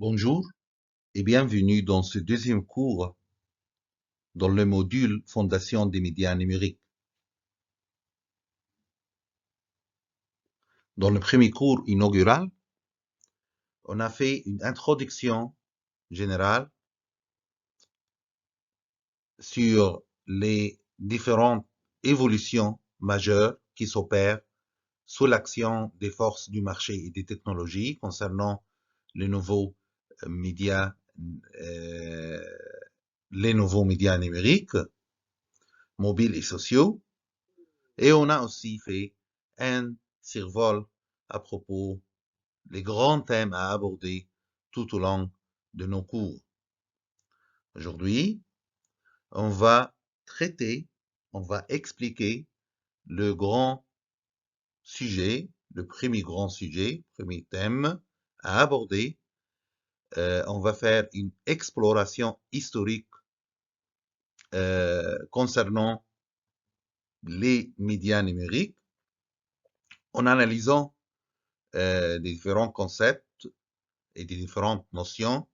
Bonjour et bienvenue dans ce deuxième cours dans le module Fondation des médias numériques. Dans le premier cours inaugural, on a fait une introduction générale sur les différentes évolutions majeures qui s'opèrent sous l'action des forces du marché et des technologies concernant les nouveaux médias, numériques, mobiles et sociaux. Et on a aussi fait un survol à propos des grands thèmes à aborder tout au long de nos cours. Aujourd'hui, on va expliquer le grand sujet, le premier grand sujet, premier thème à aborder. On va faire une exploration historique concernant les médias numériques en analysant des différents concepts et des différentes notions,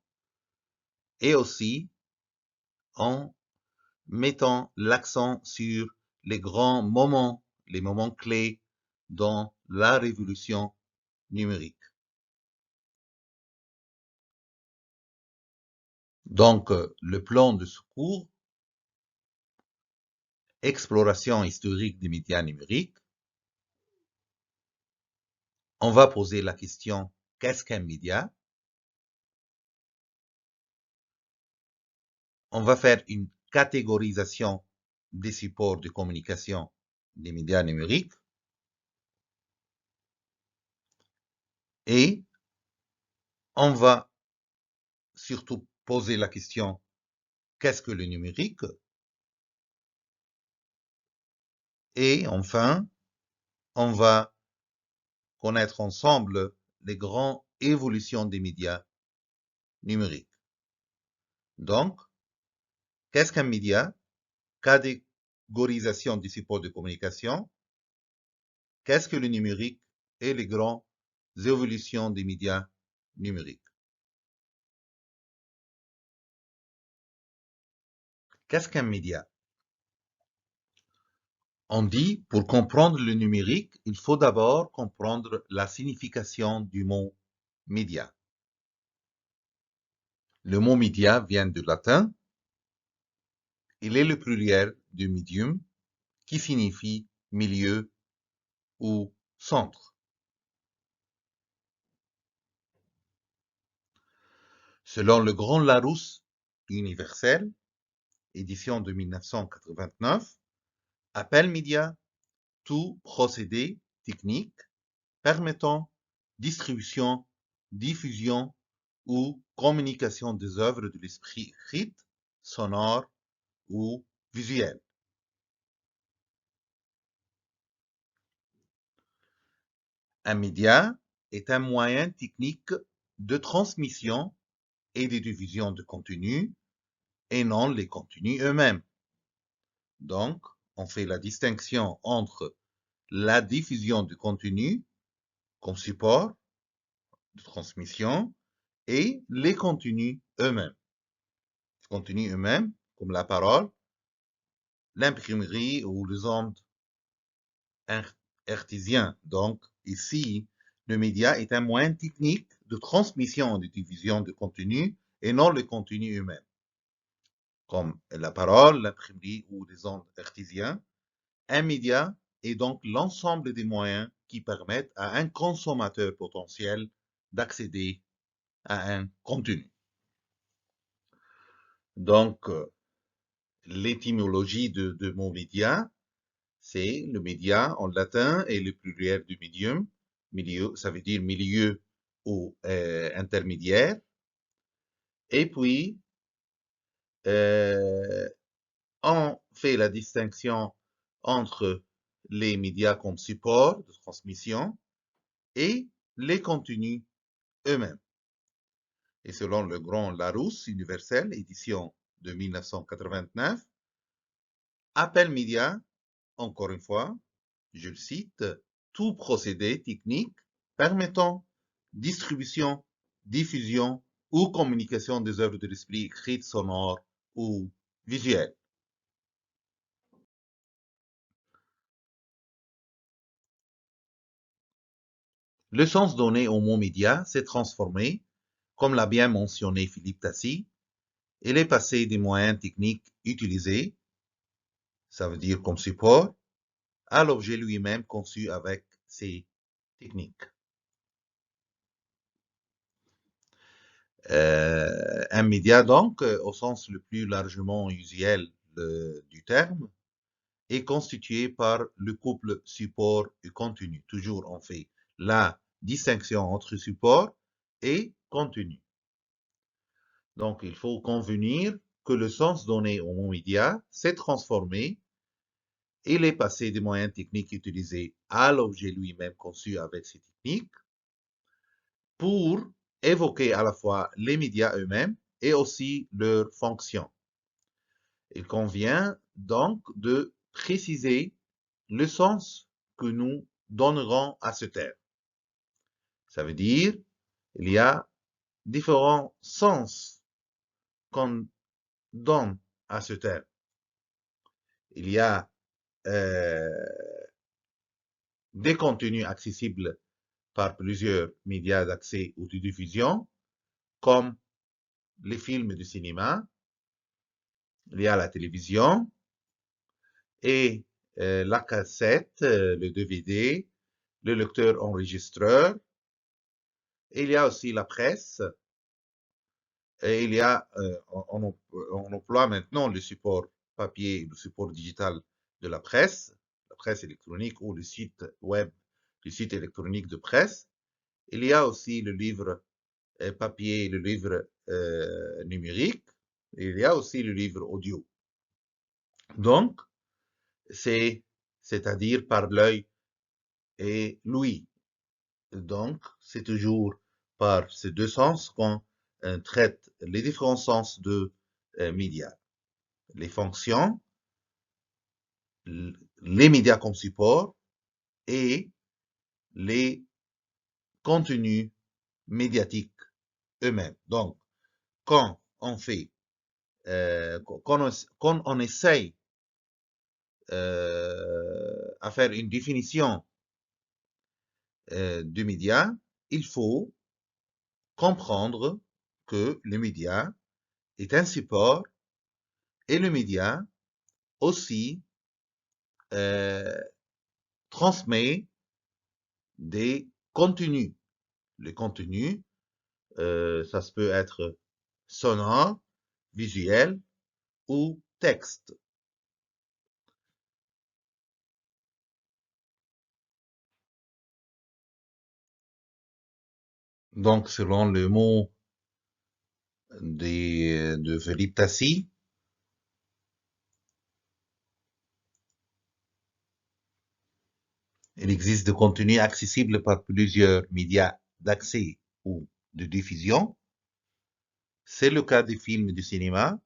et aussi en mettant l'accent sur les grands moments, les moments clés dans la révolution numérique. Donc, le plan de ce cours, exploration historique des médias numériques, on va poser la question, qu'est-ce qu'un média? On va faire une catégorisation des supports de communication des médias numériques et on va surtout poser la question, qu'est-ce que le numérique? Et enfin, on va connaître ensemble les grandes évolutions des médias numériques. Donc, qu'est-ce qu'un média? Catégorisation des supports de communication. Qu'est-ce que le numérique et les grandes évolutions des médias numériques? Qu'est-ce qu'un média? On dit, pour comprendre le numérique, il faut d'abord comprendre la signification du mot média. Le mot média vient du latin. Il est le pluriel de medium, qui signifie milieu ou centre. Selon le Grand Larousse universel, édition de 1989, appelle média tout procédé technique permettant distribution, diffusion ou communication des œuvres de l'esprit écrite, sonore ou visuel. Un média est un moyen technique de transmission et de diffusion de contenu et non les contenus eux-mêmes. Donc, on fait la distinction entre la diffusion de contenu comme support de transmission et les contenus eux-mêmes. Les contenus eux-mêmes, comme la parole, l'imprimerie ou les ondes hertziennes. Donc, ici, le média est un moyen technique de transmission et de diffusion de contenu et non le contenu eux-mêmes, comme la parole, l'imprimerie ou les ondes hertziennes. Un média est donc l'ensemble des moyens qui permettent à un consommateur potentiel d'accéder à un contenu. Donc, l'étymologie de mon média, c'est le média en latin et le pluriel du medium. Milieu, ça veut dire milieu ou intermédiaire. Et puis, on fait la distinction entre les médias comme support de transmission et les contenus eux-mêmes. Et selon le Grand Larousse universel, édition de 1989, appelle média, encore une fois, je le cite, tout procédé technique permettant distribution, diffusion ou communication des œuvres de l'esprit écrites, sonores ou visuelles. Le sens donné au mot média s'est transformé, comme l'a bien mentionné Philippe Tassi. Il est passé des moyens techniques utilisés, ça veut dire comme support, à l'objet lui-même conçu avec ces techniques. Un média, donc, au sens le plus largement usuel du terme, est constitué par le couple support et contenu. Toujours, on fait la distinction entre support et contenu. Donc, il faut convenir que le sens donné au mot média s'est transformé. Il est passé des moyens techniques utilisés à l'objet lui-même conçu avec ces techniques pour évoquer à la fois les médias eux-mêmes et aussi leurs fonctions. Il convient donc de préciser le sens que nous donnerons à ce terme. Ça veut dire, il y a différents sens qu'on donne à ce terme. Il y a des contenus accessibles par plusieurs médias d'accès ou de diffusion, comme les films du cinéma, il y a la télévision et la cassette, le DVD, le lecteur enregistreur. Et il y a aussi la presse. Et il y a, on emploie maintenant le support papier et le support digital de la presse électronique ou le site web, le site électronique de presse. Il y a aussi le livre papier et le livre numérique. Et il y a aussi le livre audio. Donc, c'est-à-dire par l'œil et l'ouïe. Donc, c'est toujours par ces deux sens qu'on traite les différents sens de médias. Les fonctions, les médias comme support et les contenus médiatiques eux-mêmes. Donc, quand on fait, quand on essaye à faire une définition du média, il faut comprendre que le média est un support et le média aussi transmet des contenus. Le contenu, ça peut être sonore, visuel ou texte. Donc, selon le mot de Philippe Tassi, il existe des contenus accessibles par plusieurs médias d'accès ou de diffusion. C'est le cas des films du cinéma,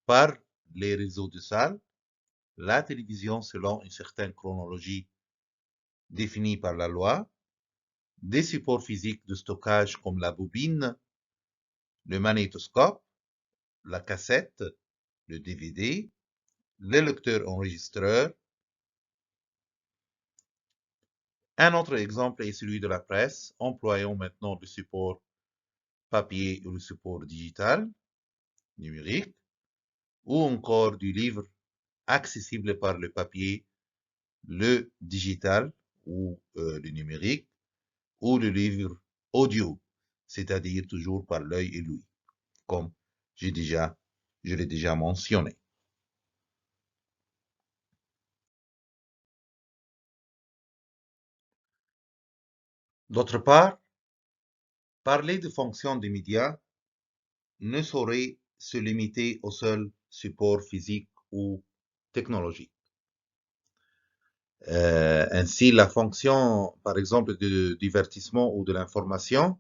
par les réseaux de salles, la télévision selon une certaine chronologie définie par la loi, des supports physiques de stockage comme la bobine, le magnétoscope, la cassette, le DVD, le lecteur enregistreur. Un autre exemple est celui de la presse, employant maintenant le support papier ou le support digital, numérique, ou encore du livre accessible par le papier, le digital ou le numérique, ou le livre audio, c'est-à-dire toujours par l'œil et l'ouïe, comme je l'ai déjà mentionné. D'autre part, parler de fonction des médias ne saurait se limiter au seul support physique ou technologique. Ainsi, la fonction, par exemple, de divertissement ou de l'information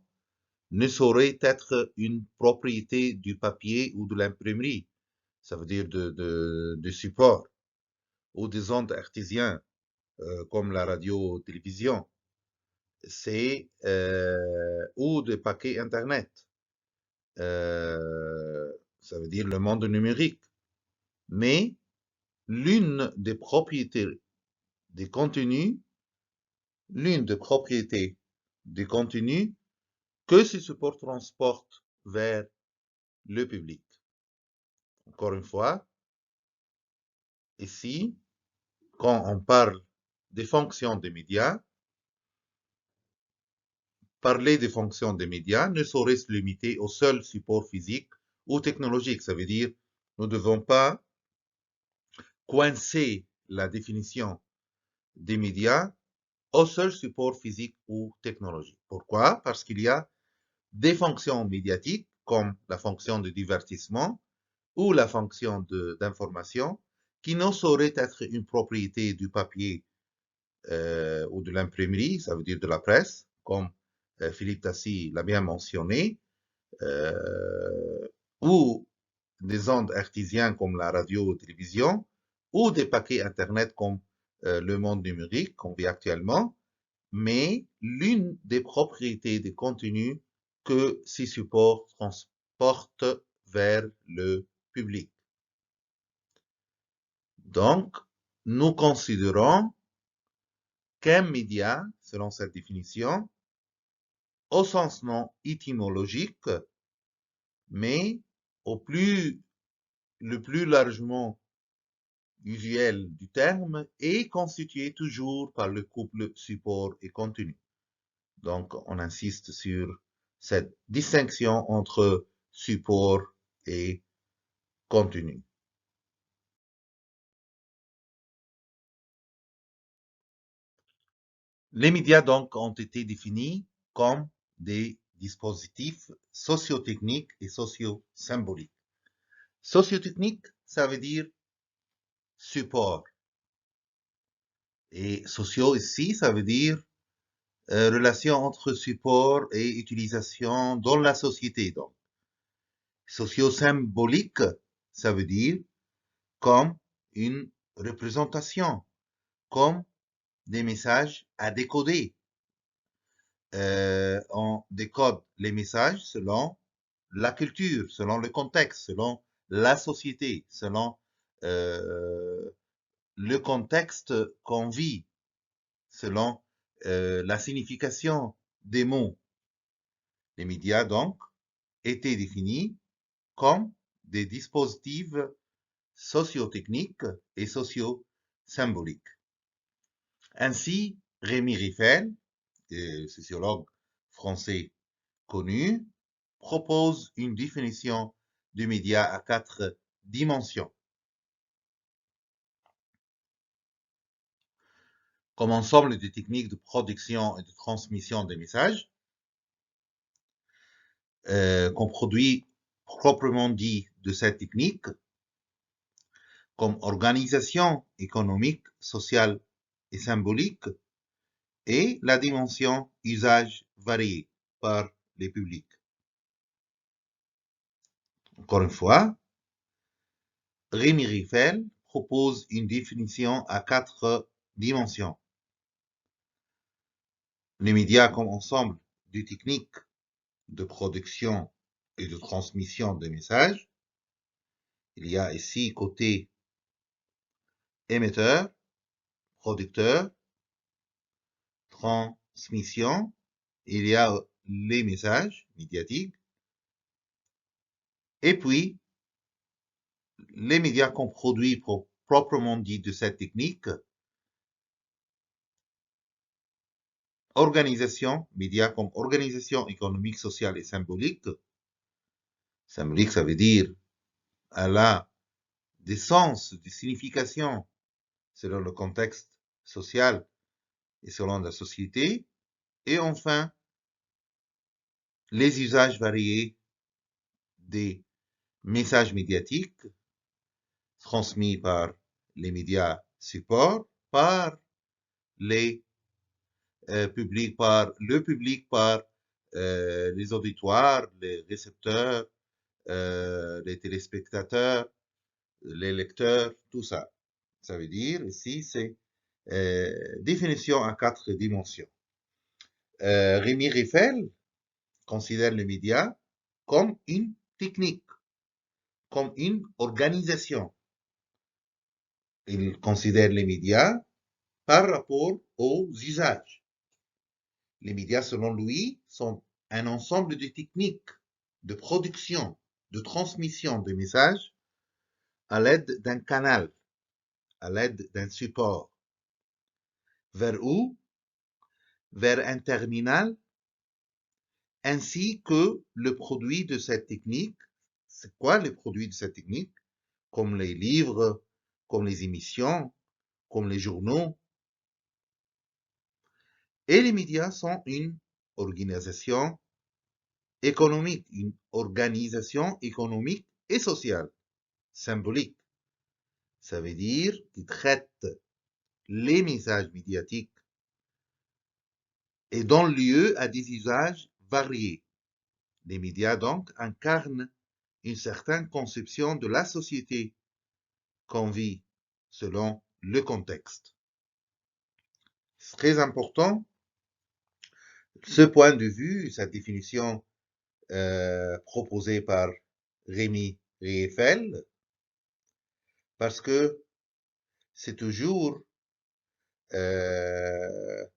ne saurait être une propriété du papier ou de l'imprimerie, ça veut dire de support, ou des ondes artésiennes, comme la radio-télévision, ou des paquets Internet. ça veut dire le monde numérique. Mais l'une des propriétés des contenus, l'une des propriétés des contenus que ce support transporte vers le public. Encore une fois, ici, quand on parle des fonctions des médias, parler des fonctions des médias ne saurait se limiter au seul support physique ou technologique. Ça veut dire, nous ne devons pas coincer la définition des médias au seul support physique ou technologique. Pourquoi? Parce qu'il y a des fonctions médiatiques, comme la fonction de divertissement ou la fonction d'information, qui ne saurait être une propriété du papier ou de l'imprimerie, ça veut dire de la presse, comme Philippe Tassi l'a bien mentionné, ou des ondes artésiennes comme la radio ou la télévision, ou des paquets Internet comme le monde numérique qu'on vit actuellement, mais l'une des propriétés des contenus que ces supports transportent vers le public. Donc, nous considérons qu'un média, selon cette définition, au sens non étymologique, mais le plus largement usuel du terme, est constitué toujours par le couple support et contenu. Donc, on insiste sur cette distinction entre support et contenu. Les médias donc ont été définis comme des dispositifs sociotechniques et socio-symboliques. Sociotechnique, ça veut dire support. Et socio ici, ça veut dire relation entre support et utilisation dans la société. Donc, socio-symbolique, ça veut dire comme une représentation, comme des messages à décoder. On décode les messages selon la culture, selon le contexte, selon la société, selon le contexte qu'on vit, selon la signification des mots. Les médias, donc, étaient définis comme des dispositifs sociotechniques et socio-symboliques. Ainsi, Rémi Riffel, sociologue français connu, propose une définition du média à 4 dimensions. Comme ensemble de techniques de production et de transmission des messages, qu'on produit proprement dit de cette technique, comme organisation économique, sociale et symbolique, et la dimension usage varié par les publics. Encore une fois, Rémi Riffel propose une définition à 4 dimensions. Les médias comme ensemble de techniques de production et de transmission des messages. Il y a ici côté émetteur, producteur, transmission, il y a les messages médiatiques, et puis les médias qu'on produit proprement dit de cette technique, organisation, médias comme organisation économique, sociale et symbolique. Symbolique, ça veut dire elle a des sens, des significations selon le contexte social et selon la société. Et enfin, les usages variés des messages médiatiques transmis par les médias supports, par les publics, par le public, par les auditoires, les récepteurs, les téléspectateurs, les lecteurs, tout ça. Ça veut dire ici, c'est définition à 4 dimensions. Rémi Riffel considère les médias comme une technique, comme une organisation. Il considère les médias par rapport aux usages. Les médias, selon lui, sont un ensemble de techniques de production, de transmission de messages à l'aide d'un canal, à l'aide d'un support. Vers où? Vers un terminal, ainsi que le produit de cette technique. C'est quoi le produit de cette technique? Comme les livres, comme les émissions, comme les journaux. Et les médias sont une organisation économique et sociale, symbolique. Ça veut dire qu'ils traitent les messages médiatiques et donnent lieu à des usages variés. Les médias donc incarnent une certaine conception de la société qu'on vit selon le contexte. C'est très important ce point de vue, cette définition proposée par Rémi Riefel, parce que c'est toujours, euh,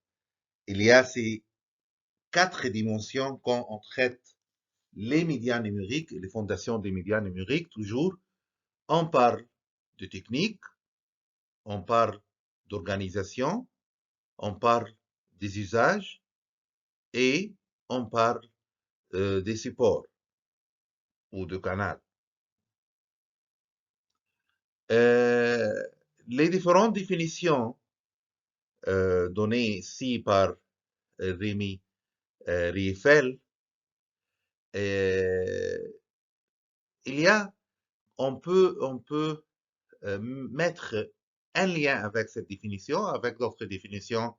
il y a ces quatre dimensions quand on traite les médias numériques, les fondations des médias numériques, toujours, on parle de technique, on parle d'organisation, on parle des usages et on parle des supports ou de canaux. Euh, les différentes définitions données ici par Rémi Riefel, il y a, on peut mettre un lien avec cette définition, avec d'autres définitions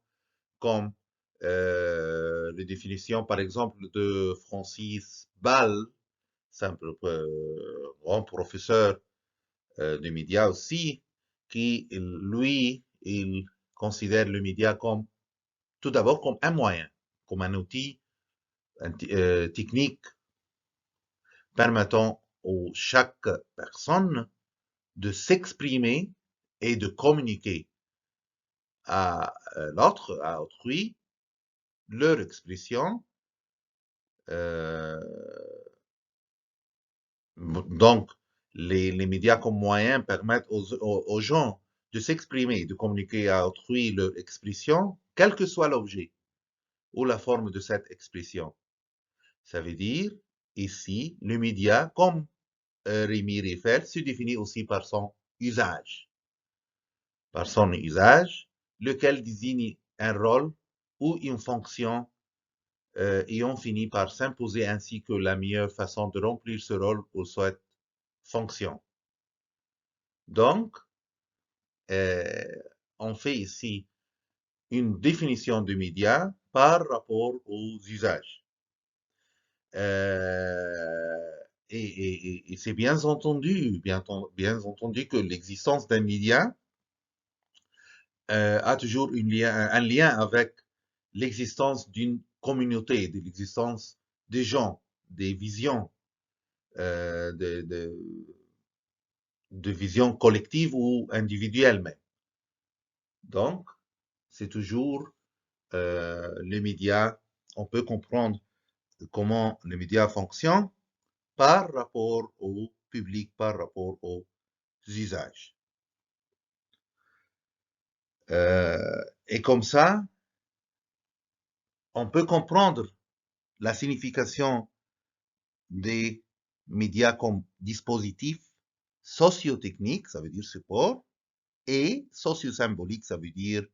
comme les définitions, par exemple, de Francis Ball, simple grand professeur de médias aussi, qui, lui, il considère le média comme, tout d'abord, comme un moyen, comme un outil technique permettant à chaque personne de s'exprimer et de communiquer à l'autre, à autrui, leur expression. Euh, donc, les médias comme moyen permettent aux gens de s'exprimer, de communiquer à autrui leur expression, quel que soit l'objet ou la forme de cette expression. Ça veut dire, ici, le média, comme Rémi Riefel, se définit aussi par son usage. Par son usage, lequel désigne un rôle ou une fonction ayant fini par s'imposer ainsi que la meilleure façon de remplir ce rôle ou cette fonction. Donc, euh, on fait ici une définition de média par rapport aux usages. Euh, et c'est bien entendu que l'existence d'un média a toujours un lien avec l'existence d'une communauté, de l'existence des gens, des visions, de visions collectives ou individuelles même. Donc, c'est toujours les médias, on peut comprendre comment les médias fonctionnent par rapport au public, par rapport aux usages. Et comme ça, on peut comprendre la signification des médias comme dispositifs sociotechniques, ça veut dire support, et sociosymbolique, ça veut dire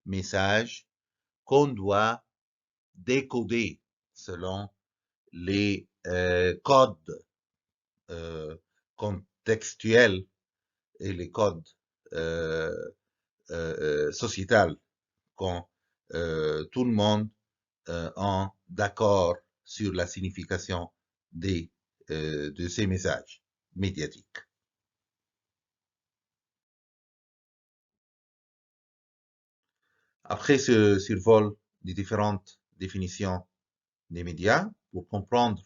message qu'on doit décoder selon les codes contextuels et les codes euh, sociétals quand tout le monde est d'accord sur la signification de ces messages médiatiques. Après ce survol des différentes définitions des médias, pour comprendre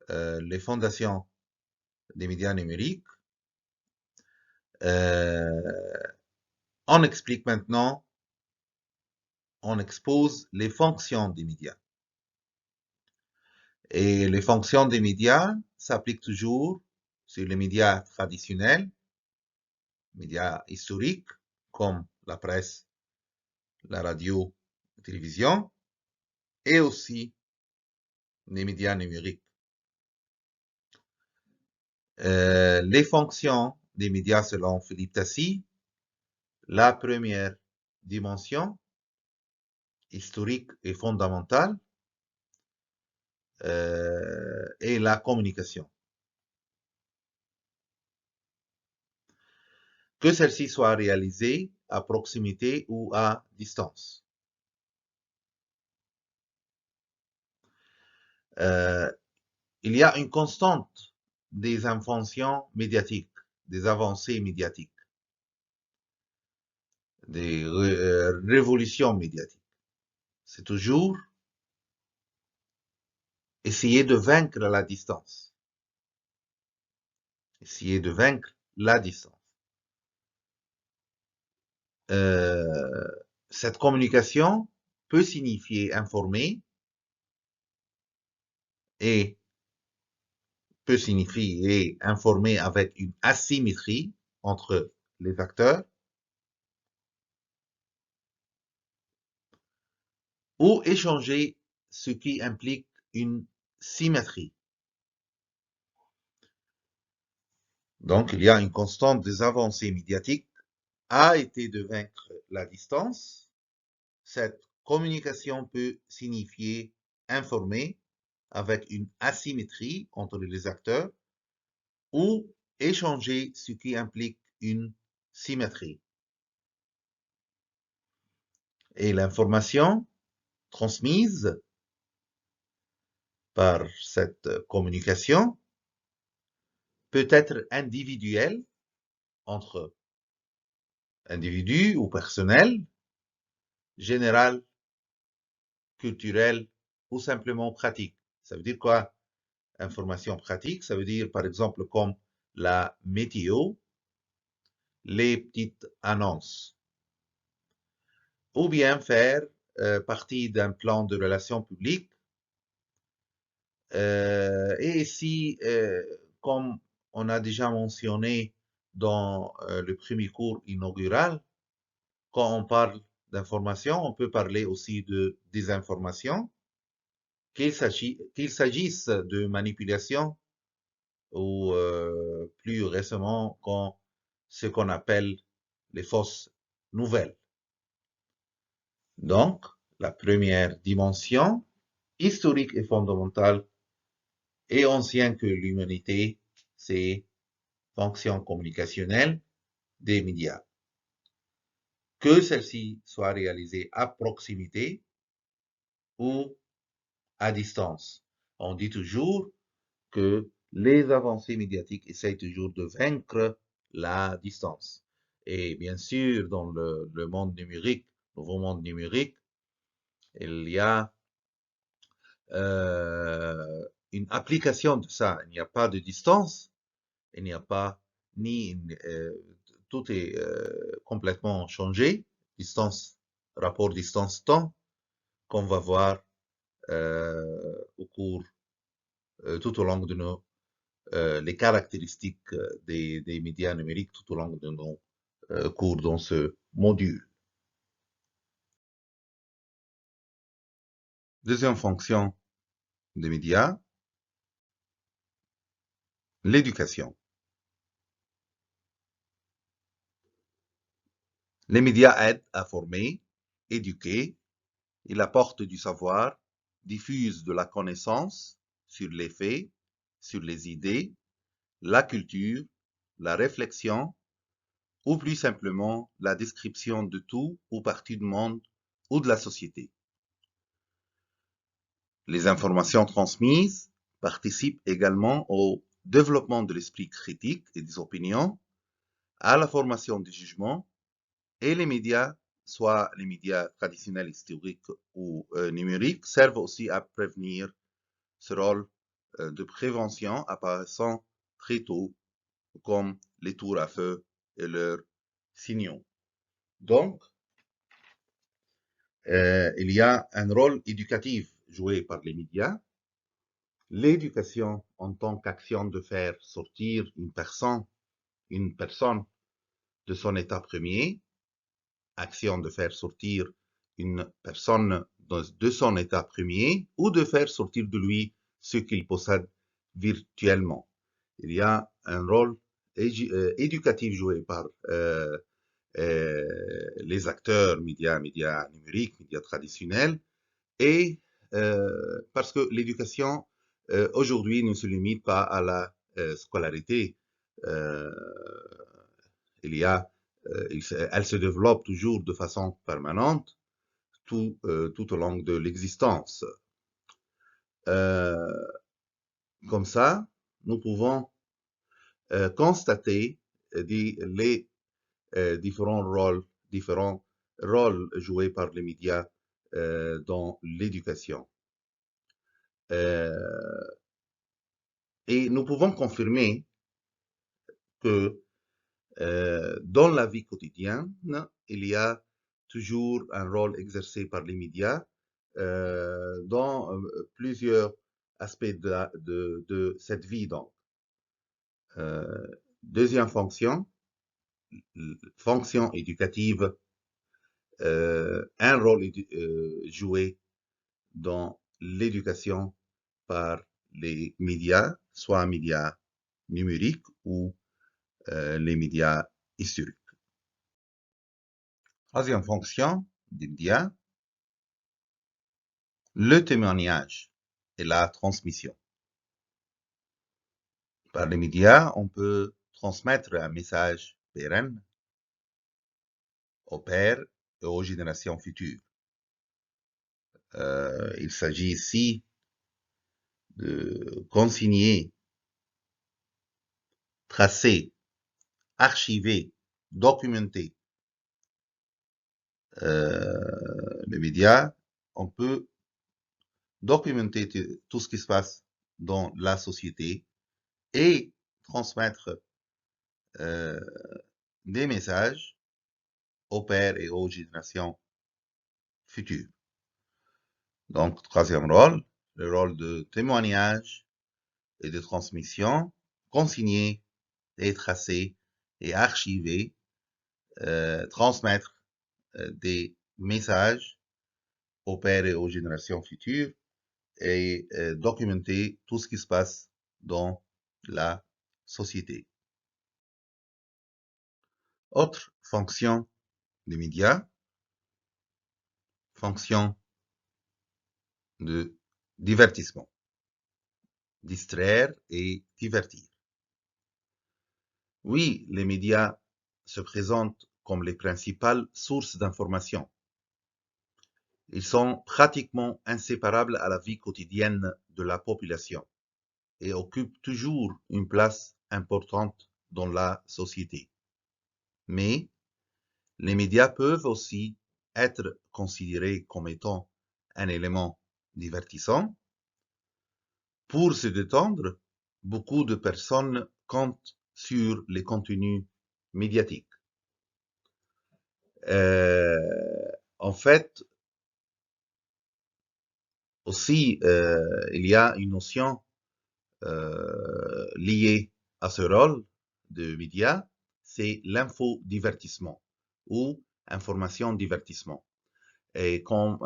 les fondations des médias numériques. On explique maintenant, on expose les fonctions des médias. Et les fonctions des médias s'appliquent toujours sur les médias traditionnels, médias historiques, comme la presse, la radio, la télévision, et aussi les médias numériques. Les fonctions des médias selon Philippe Tassi, la première dimension, historique et fondamentale, est la communication. Que celle-ci soit réalisée à proximité ou à distance. Il y a une constante des inventions médiatiques, des avancées médiatiques, des révolutions médiatiques. C'est toujours essayer de vaincre la distance. Essayer de vaincre la distance. Cette communication peut signifier informer et peut signifier informer avec une asymétrie entre les acteurs ou échanger ce qui implique une symétrie. Donc, il y a une constante des avancées médiatiques a été de vaincre la distance. Cette communication peut signifier informer avec une asymétrie entre les acteurs ou échanger ce qui implique une symétrie. Et l'information transmise par cette communication peut être individuelle entre individus ou personnel, général, culturel ou simplement pratique. Ça veut dire quoi? Information pratique, ça veut dire par exemple comme la météo, les petites annonces, ou bien faire partie d'un plan de relations publiques. Et ici, comme on a déjà mentionné dans le premier cours inaugural, quand on parle d'information, on peut parler aussi de désinformation, qu'il s'agisse de manipulation ou plus récemment ce qu'on appelle les fausses nouvelles. Donc, la première dimension, historique et fondamentale, et ancienne que l'humanité, c'est fonction communicationnelle des médias. Que celle-ci soit réalisée à proximité ou à distance. On dit toujours que les avancées médiatiques essayent toujours de vaincre la distance. Et bien sûr, dans le monde numérique, nouveau monde numérique, il y a une application de ça. Il n'y a pas de distance, il n'y a pas ni tout est complètement changé, distance, rapport distance-temps, qu'on va voir au cours, tout au long de nos les caractéristiques des médias numériques tout au long de nos cours dans ce module. Deuxième fonction des médias, l'éducation. Les médias aident à former, éduquer, ils apportent du savoir, diffusent de la connaissance sur les faits, sur les idées, la culture, la réflexion, ou plus simplement la description de tout ou partie du monde ou de la société. Les informations transmises participent également au développement de l'esprit critique et des opinions, à la formation des jugements, et les médias, soit les médias traditionnels, historiques ou numériques, servent aussi à prévenir ce rôle de prévention apparaissant très tôt, comme les tours à feu et leurs signaux. Donc, il y a un rôle éducatif joué par les médias. L'éducation en tant qu'action de faire sortir une personne de son état premier, action de faire sortir une personne de son état premier ou de faire sortir de lui ce qu'il possède virtuellement. Il y a un rôle éducatif joué par les acteurs médias numériques, médias traditionnels, et parce que l'éducation aujourd'hui ne se limite pas à la scolarité. Il y a, elle se développe toujours de façon permanente tout au long de l'existence. Comme ça, nous pouvons constater les différents rôles joués par les médias dans l'éducation. Et nous pouvons confirmer que dans la vie quotidienne, il y a toujours un rôle exercé par les médias dans plusieurs aspects de cette vie. Donc, deuxième fonction éducative, un rôle joué dans l'éducation par les médias, soit médias numériques ou les médias historiques. Troisième fonction des médias, le témoignage et la transmission. Par les médias, on peut transmettre un message pérenne aux pères et aux générations futures. Il s'agit ici de consigner, tracer, archiver, documenter les médias. On peut documenter tout ce qui se passe dans la société et transmettre des messages aux pères et aux générations futures. Donc, troisième rôle, le rôle de témoignage et de transmission, consigner et tracer et archiver, transmettre des messages aux pères et aux générations futures et documenter tout ce qui se passe dans la société. Autre fonction des médias, fonction de divertissement, distraire et divertir. Oui, les médias se présentent comme les principales sources d'information. Ils sont pratiquement inséparables à la vie quotidienne de la population et occupent toujours une place importante dans la société. Mais les médias peuvent aussi être considérés comme étant un élément divertissant. Pour se détendre, beaucoup de personnes comptent sur les contenus médiatiques. En fait, aussi, il y a une notion liée à ce rôle de médias, c'est l'infodivertissement ou information-divertissement. Et comme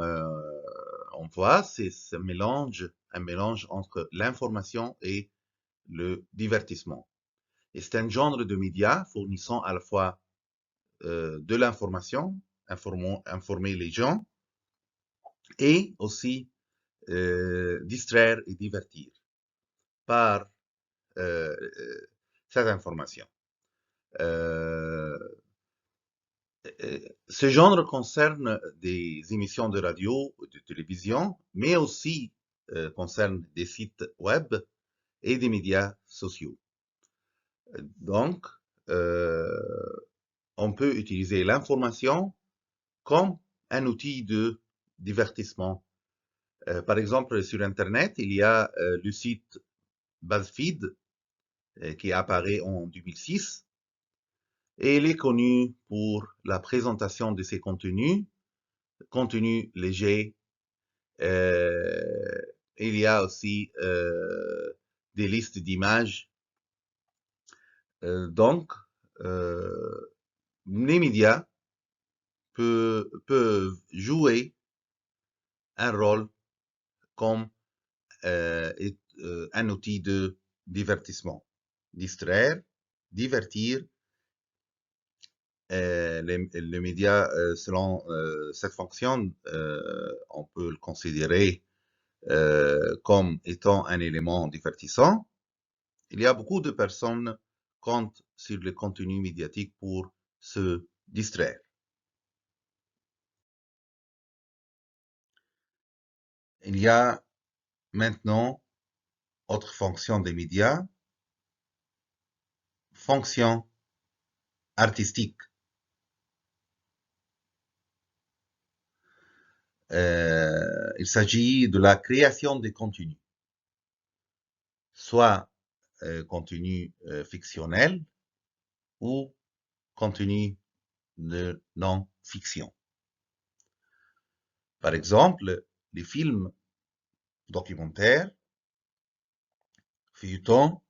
on voit, c'est un mélange entre l'information et le divertissement. Et c'est un genre de médias fournissant à la fois de l'information, informer les gens, et aussi distraire et divertir par cette information. Ce genre concerne des émissions de radio ou de télévision, mais aussi concerne des sites web et des médias sociaux. Donc, on peut utiliser l'information comme un outil de divertissement. Par exemple, sur Internet, il y a le site BuzzFeed, qui apparaît en 2006. Et il est connu pour la présentation de ses contenus légers. Il y a aussi des listes d'images. Donc, les médias peuvent jouer un rôle comme un outil de divertissement, distraire, divertir. Les médias, selon cette fonction, on peut le considérer comme étant un élément divertissant. Il y a beaucoup de personnes comptent sur le contenu médiatique pour se distraire. Il y a maintenant autre fonction des médias, fonction artistique. Il s'agit de la création des contenus, soit contenu fictionnel ou contenu de non-fiction. Par exemple, les films documentaires, feuilletons,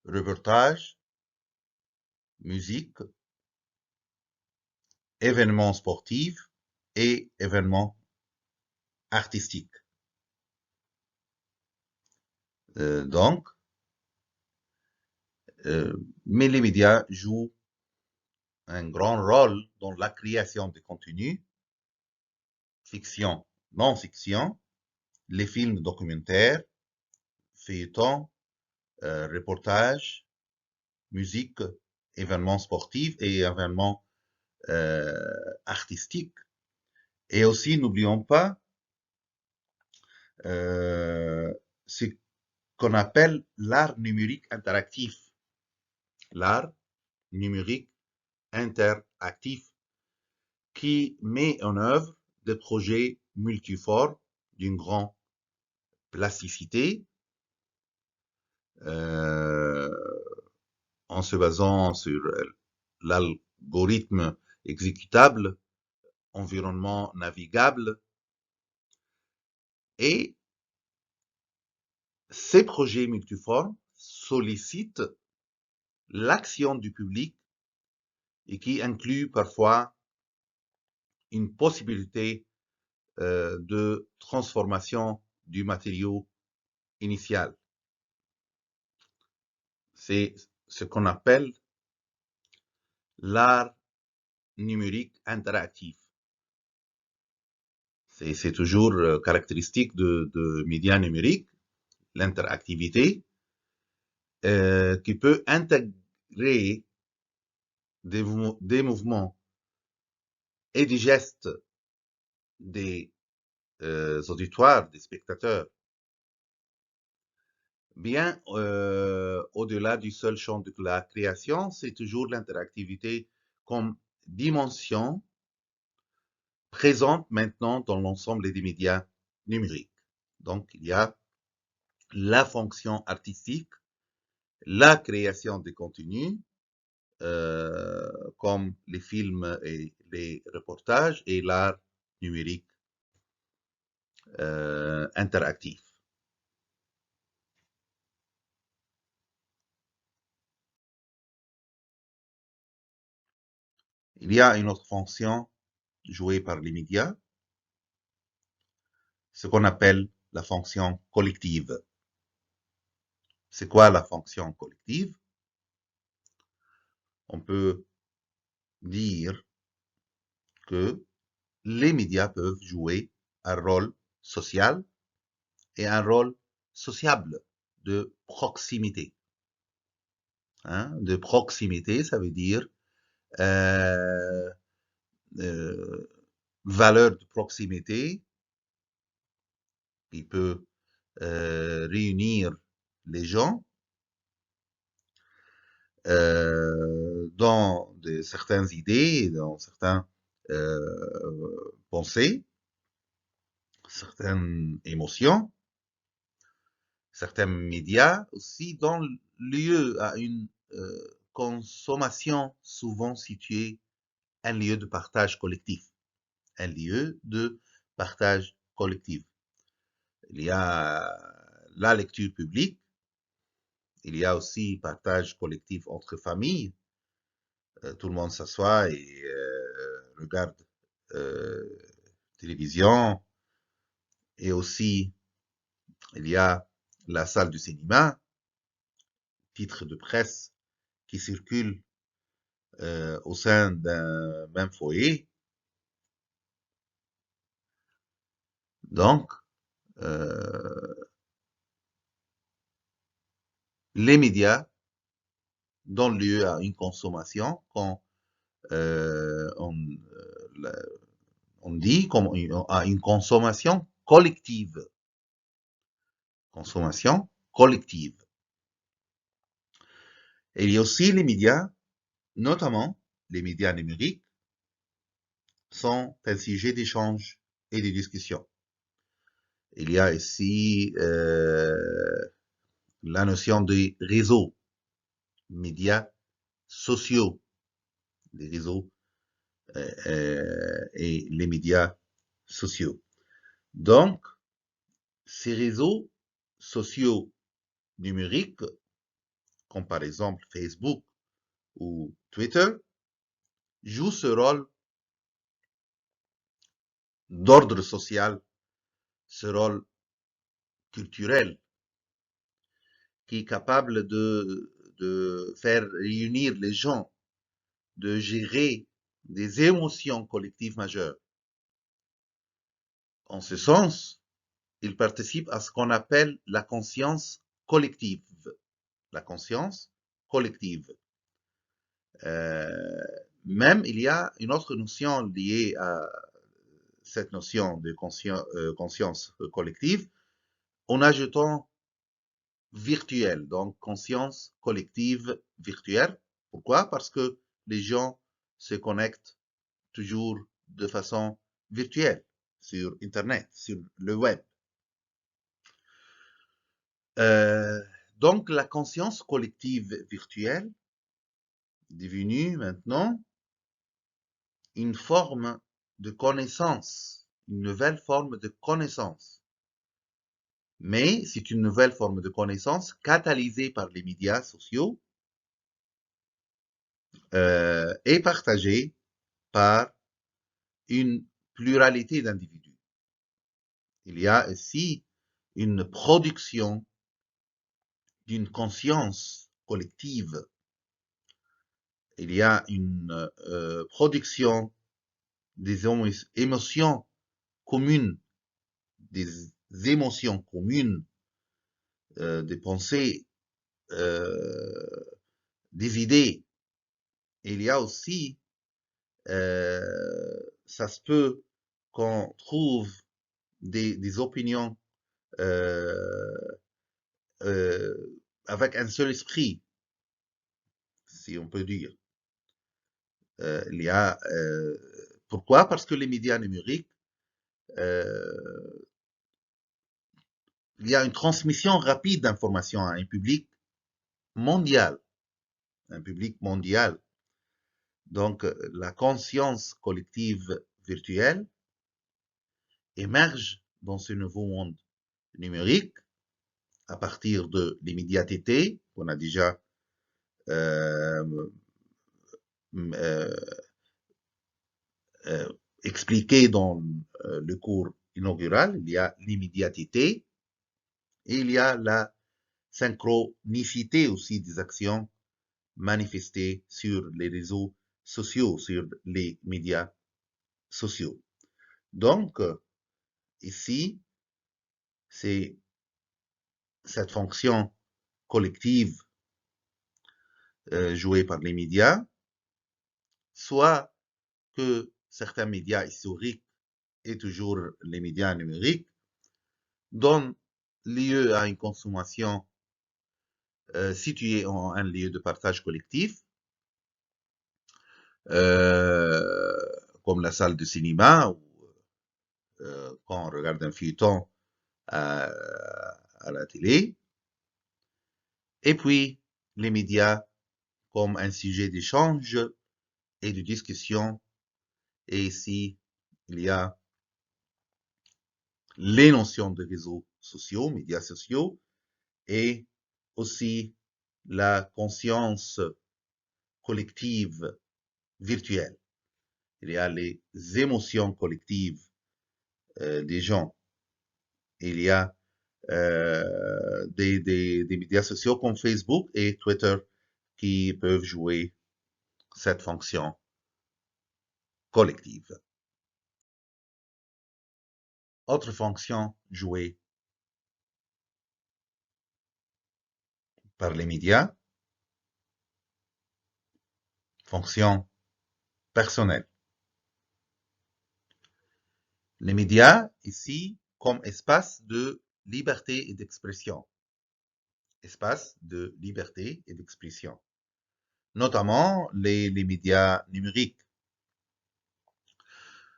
reportages, musique, événements sportifs et événements artistiques. Donc, mais les médias jouent un grand rôle dans la création de contenus, fiction, non-fiction, les films documentaires, feuilletons, reportages, musique, événements sportifs et événements artistiques. Et aussi, n'oublions pas ce qu'on appelle l'art numérique interactif. L'art numérique interactif qui met en œuvre des projets multiformes d'une grande plasticité en se basant sur l'algorithme exécutable, environnement navigable. Et ces projets multiformes sollicitent l'action du public et qui inclut parfois une possibilité de transformation du matériau initial. C'est ce qu'on appelle l'art numérique interactif. C'est toujours caractéristique de médias numériques, l'interactivité, qui peut intégrer des mouvements et des gestes des auditoires, des spectateurs, bien au-delà du seul champ de la création, c'est toujours l'interactivité comme dimension présente maintenant dans l'ensemble des médias numériques. Donc, il y a la fonction artistique, la création de contenus, comme les films et les reportages, et l'art numérique interactif. Il y a une autre fonction jouée par les médias, ce qu'on appelle la fonction collective. C'est quoi la fonction collective? On peut dire que les médias peuvent jouer un rôle social et un rôle sociable de proximité. Hein? De proximité, ça veut dire euh, euh, valeur de proximité qui peut réunir les gens dans certaines idées, dans certaines pensées, certaines émotions. Certains médias aussi donnent lieu à une consommation souvent située, un lieu de partage collectif. Un lieu de partage collectif. Il y a la lecture publique, il y a aussi partage collectif entre familles. Tout le monde s'assoit et regarde euh, télévision. Et aussi, il y a la salle du cinéma, titre de presse qui circule au sein d'un même foyer. Donc, les médias donnent lieu à une consommation quand on dit à une consommation collective. Consommation collective. Et il y a aussi les médias, notamment les médias numériques, sont un sujet d'échange et de discussion. Il y a ici la notion des réseaux, médias sociaux, les réseaux et les médias sociaux. Donc, ces réseaux sociaux numériques, comme par exemple Facebook ou Twitter, jouent ce rôle d'ordre social, ce rôle culturel, qui est capable de faire réunir les gens, de gérer des émotions collectives majeures. En ce sens, il participe à ce qu'on appelle la conscience collective. La conscience collective. Même il y a une autre notion liée à cette notion de conscience collective en ajoutant virtuelle, donc conscience collective virtuelle. Pourquoi? Parce que les gens se connectent toujours de façon virtuelle sur Internet, sur le web. Donc la conscience collective virtuelle est devenue maintenant une forme de connaissance, une nouvelle forme de connaissance. Mais c'est une nouvelle forme de connaissance catalysée par les médias sociaux et partagée par une pluralité d'individus. Il y a ici une production d'une conscience collective. Il y a une production des émotions communes, des émotions communes, des pensées, des idées. Il y a aussi, ça se peut qu'on trouve des opinions avec un seul esprit, si on peut dire. Il y a, pourquoi? Parce que les médias numériques, il y a une transmission rapide d'informations à un public mondial. Un public mondial. Donc, la conscience collective virtuelle émerge dans ce nouveau monde numérique à partir de l'immédiateté qu'on a déjà expliqué dans le cours inaugural. Il y a l'immédiateté et il y a la synchronicité aussi des actions manifestées sur les réseaux sociaux, sur les médias sociaux. Donc, ici, c'est cette fonction collective jouée par les médias, soit que certains médias historiques et toujours les médias numériques donnent lieu à une consommation située en un lieu de partage collectif, comme la salle de cinéma ou quand on regarde un feuilleton à la télé, Et puis, les médias comme un sujet d'échange et de discussion. Et ici, il y a les notions de réseaux sociaux, médias sociaux, et aussi la conscience collective virtuelle. Il y a les émotions collectives des gens. Il y a des médias sociaux comme Facebook et Twitter qui peuvent jouer cette fonction collective. Autre fonction jouée par les médias, fonction personnelle. Les médias, ici, comme espace de liberté et d'expression. Espace de liberté et d'expression. Notamment les médias numériques.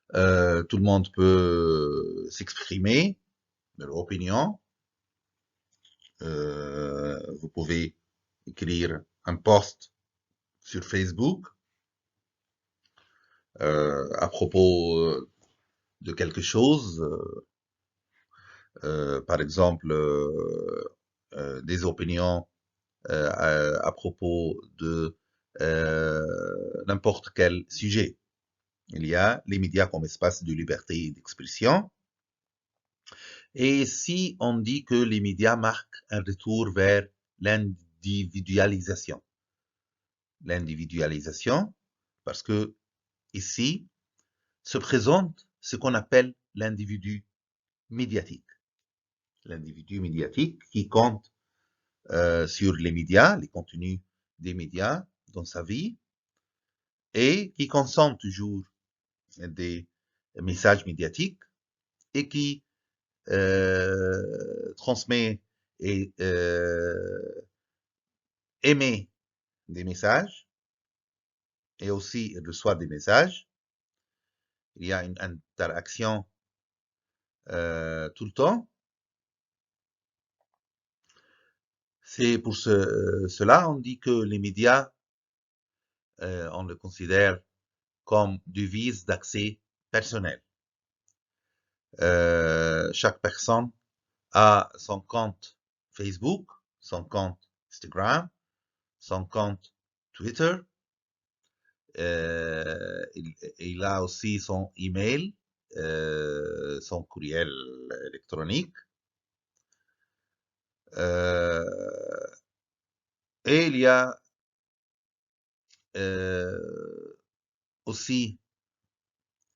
Tout le monde peut s'exprimer de leur opinion. Vous pouvez écrire un post sur Facebook à propos de quelque chose, par exemple des opinions à propos de n'importe quel sujet. Il y a les médias comme espace de liberté et d'expression. Et si on dit que les médias marquent un retour vers l'individualisation, parce que ici se présente ce qu'on appelle l'individu médiatique. L'individu médiatique qui compte sur les médias, les contenus des médias dans sa vie, et qui consomme toujours des messages médiatiques et qui transmet et émet des messages et aussi reçoit des messages. Il y a une interaction tout le temps. C'est pour cela on dit que les médias, on le considère comme devise d'accès personnel. Chaque personne a son compte Facebook, son compte Instagram, son compte Twitter. Il a aussi son email, son courriel électronique. Et il y a aussi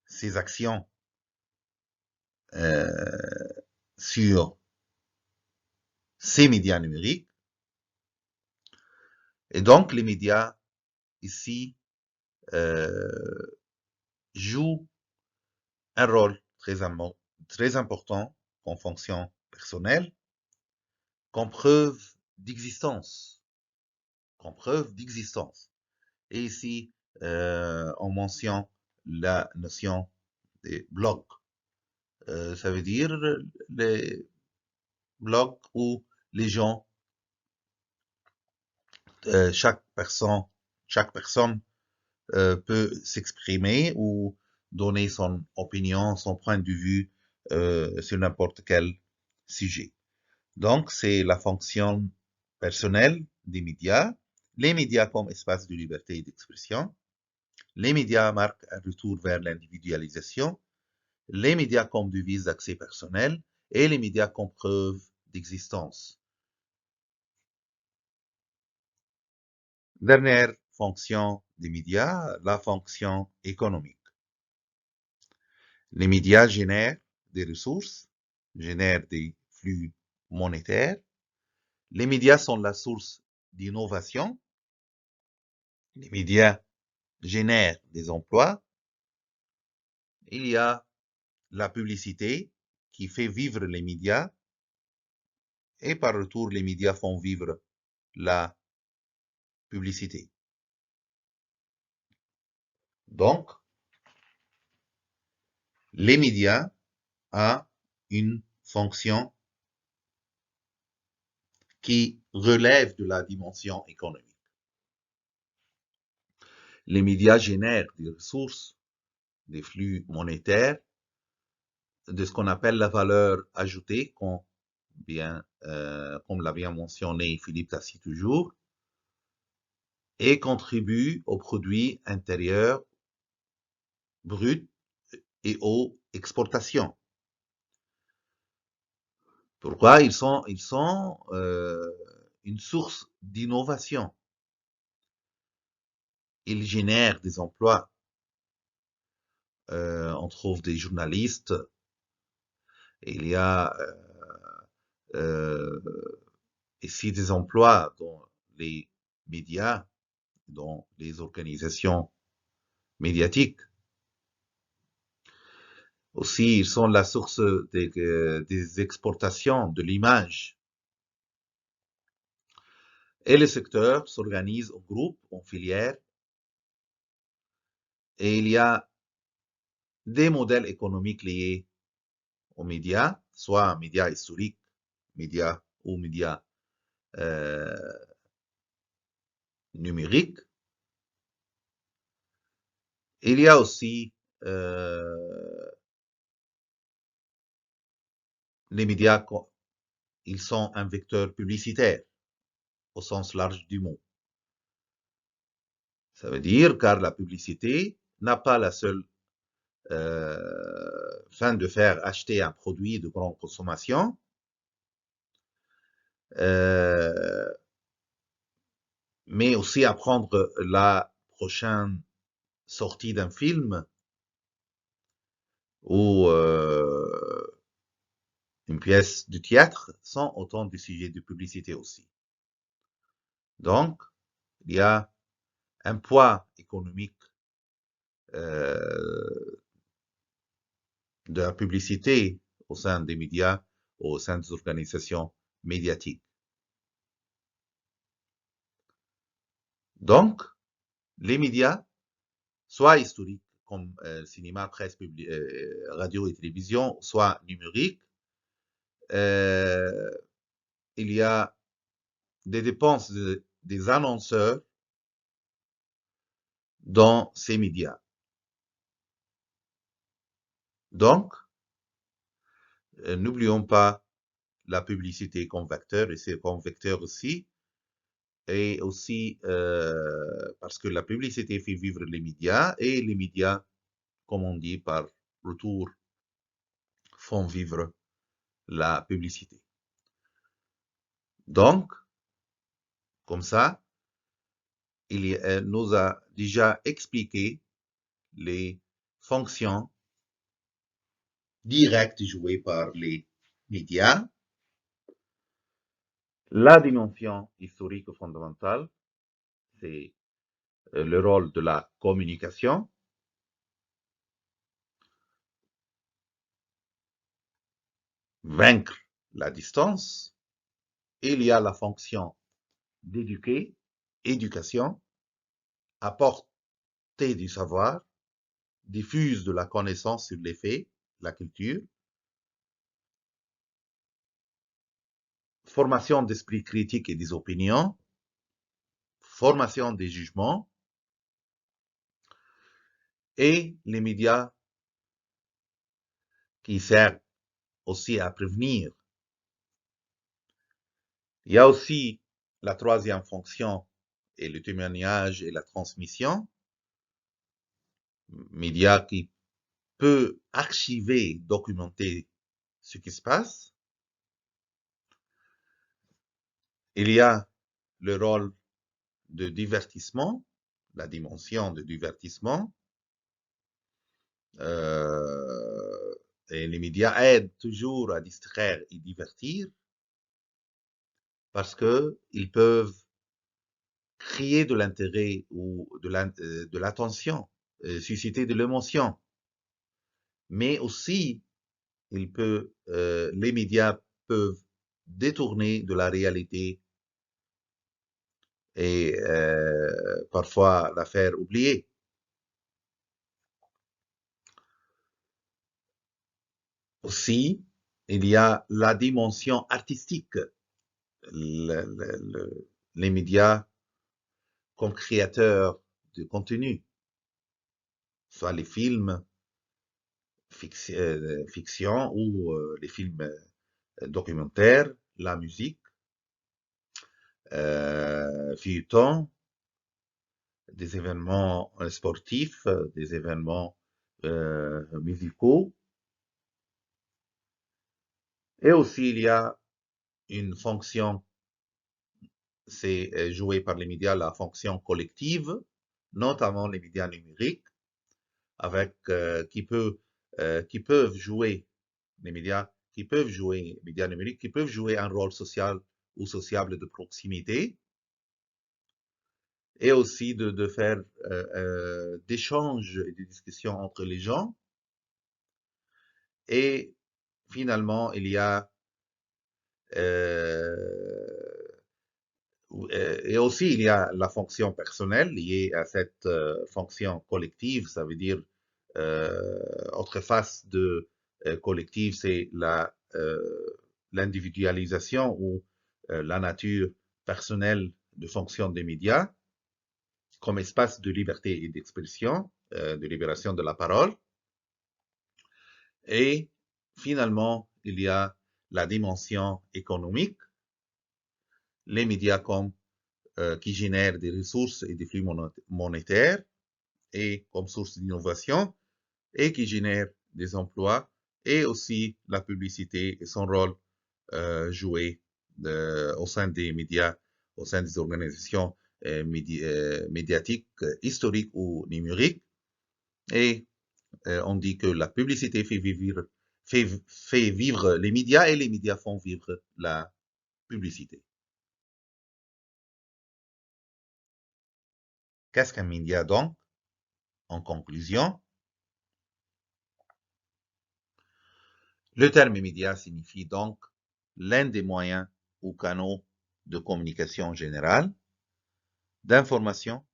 ses actions sur ces médias numériques. Et donc, les médias, ici, jouent un rôle très important en fonction personnelle, comme preuve d'existence. Et ici, on mentionne la notion des blogs. Ça veut dire les blogs où les gens, chaque personne peut s'exprimer ou donner son opinion, son point de vue sur n'importe quel sujet. Donc, c'est la fonction personnelle des médias, les médias comme espace de liberté et d'expression. Les médias marquent un retour vers l'individualisation, les médias comme devise d'accès personnel et les médias comme preuve d'existence. Dernière fonction des médias, la fonction économique. Les médias génèrent des ressources, génèrent des flux monétaires. Les médias sont la source d'innovation. Les médias génèrent des emplois. Il y a la publicité qui fait vivre les médias et par retour, les médias font vivre la publicité. Donc, les médias ont une fonction qui relève de la dimension économique. Les médias génèrent des ressources, des flux monétaires, de ce qu'on appelle la valeur ajoutée, comme l'a bien mentionné Philippe Tassi toujours, et contribuent au produit intérieur brut et aux exportations. Pourquoi ils sont une source d'innovation. Ils génèrent des emplois. On trouve des journalistes. Il y a ici des emplois dans les médias, dans les organisations médiatiques. Aussi, ils sont la source des exportations de l'image. Et le secteur s'organise en groupes, en filières, et il y a des modèles économiques liés aux médias, soit médias historiques, médias ou médias euh, numériques. Il y a aussi les médias, ils sont un vecteur publicitaire au sens large du mot. Ça veut dire car la publicité n'a pas la seule fin de faire acheter un produit de grande consommation, mais aussi apprendre la prochaine sortie d'un film ou une pièce de théâtre sont autant de sujets de publicité aussi. Donc, il y a un poids économique de la publicité au sein des médias, au sein des organisations médiatiques. Donc, les médias, soit historiques, comme cinéma, presse, radio et télévision, soit numériques, il y a des dépenses des annonceurs dans ces médias. Donc, n'oublions pas la publicité comme vecteur, et c'est comme vecteur aussi, et aussi parce que la publicité fait vivre les médias, et les médias, comme on dit par retour, font vivre la publicité. Donc, comme ça, il nous a déjà expliqué les fonctions directes jouées par les médias, la dimension historique fondamentale, c'est le rôle de la communication, vaincre la distance. Il y a la fonction d'éduquer, éducation, apporter du savoir, diffuse de la connaissance sur les faits, la culture, formation d'esprit critique et des opinions, formation des jugements, et les médias qui servent aussi à prévenir. Il y a aussi la troisième fonction et le témoignage et la transmission, médias qui peut archiver, documenter ce qui se passe. Il y a le rôle de divertissement, la dimension de divertissement. Et les médias aident toujours à distraire et divertir parce qu'ils peuvent créer de l'intérêt ou de l'attention, susciter de l'émotion. Mais aussi, les médias peuvent détourner de la réalité et parfois la faire oublier. Aussi, il y a la dimension artistique. les médias comme créateurs de contenu, soit les films, fiction ou les films documentaires, la musique, feuilleton, des événements sportifs, des événements musicaux. Et aussi, il y a une fonction, c'est joué par les médias, la fonction collective, notamment les médias numériques, avec qui peuvent jouer les médias, les médias numériques, qui peuvent jouer un rôle social ou sociable de proximité, et aussi de faire d'échanges et de discussions entre les gens. Et finalement, il y a et aussi il y a la fonction personnelle liée à cette fonction collective, ça veut dire autre face de collective, c'est l'individualisation ou la nature personnelle de fonction des médias comme espace de liberté et d'expression, de libération de la parole. Et finalement, il y a la dimension économique, les médias comme qui génèrent des ressources et des flux monétaires et comme source d'innovation et qui génèrent des emplois et aussi la publicité et son rôle joué au sein des médias, au sein des organisations médiatiques historiques ou numériques. Et on dit que la publicité fait vivre les médias et les médias font vivre la publicité. Qu'est-ce qu'un média donc? En conclusion, le terme média signifie donc l'un des moyens ou canaux de communication générale, d'information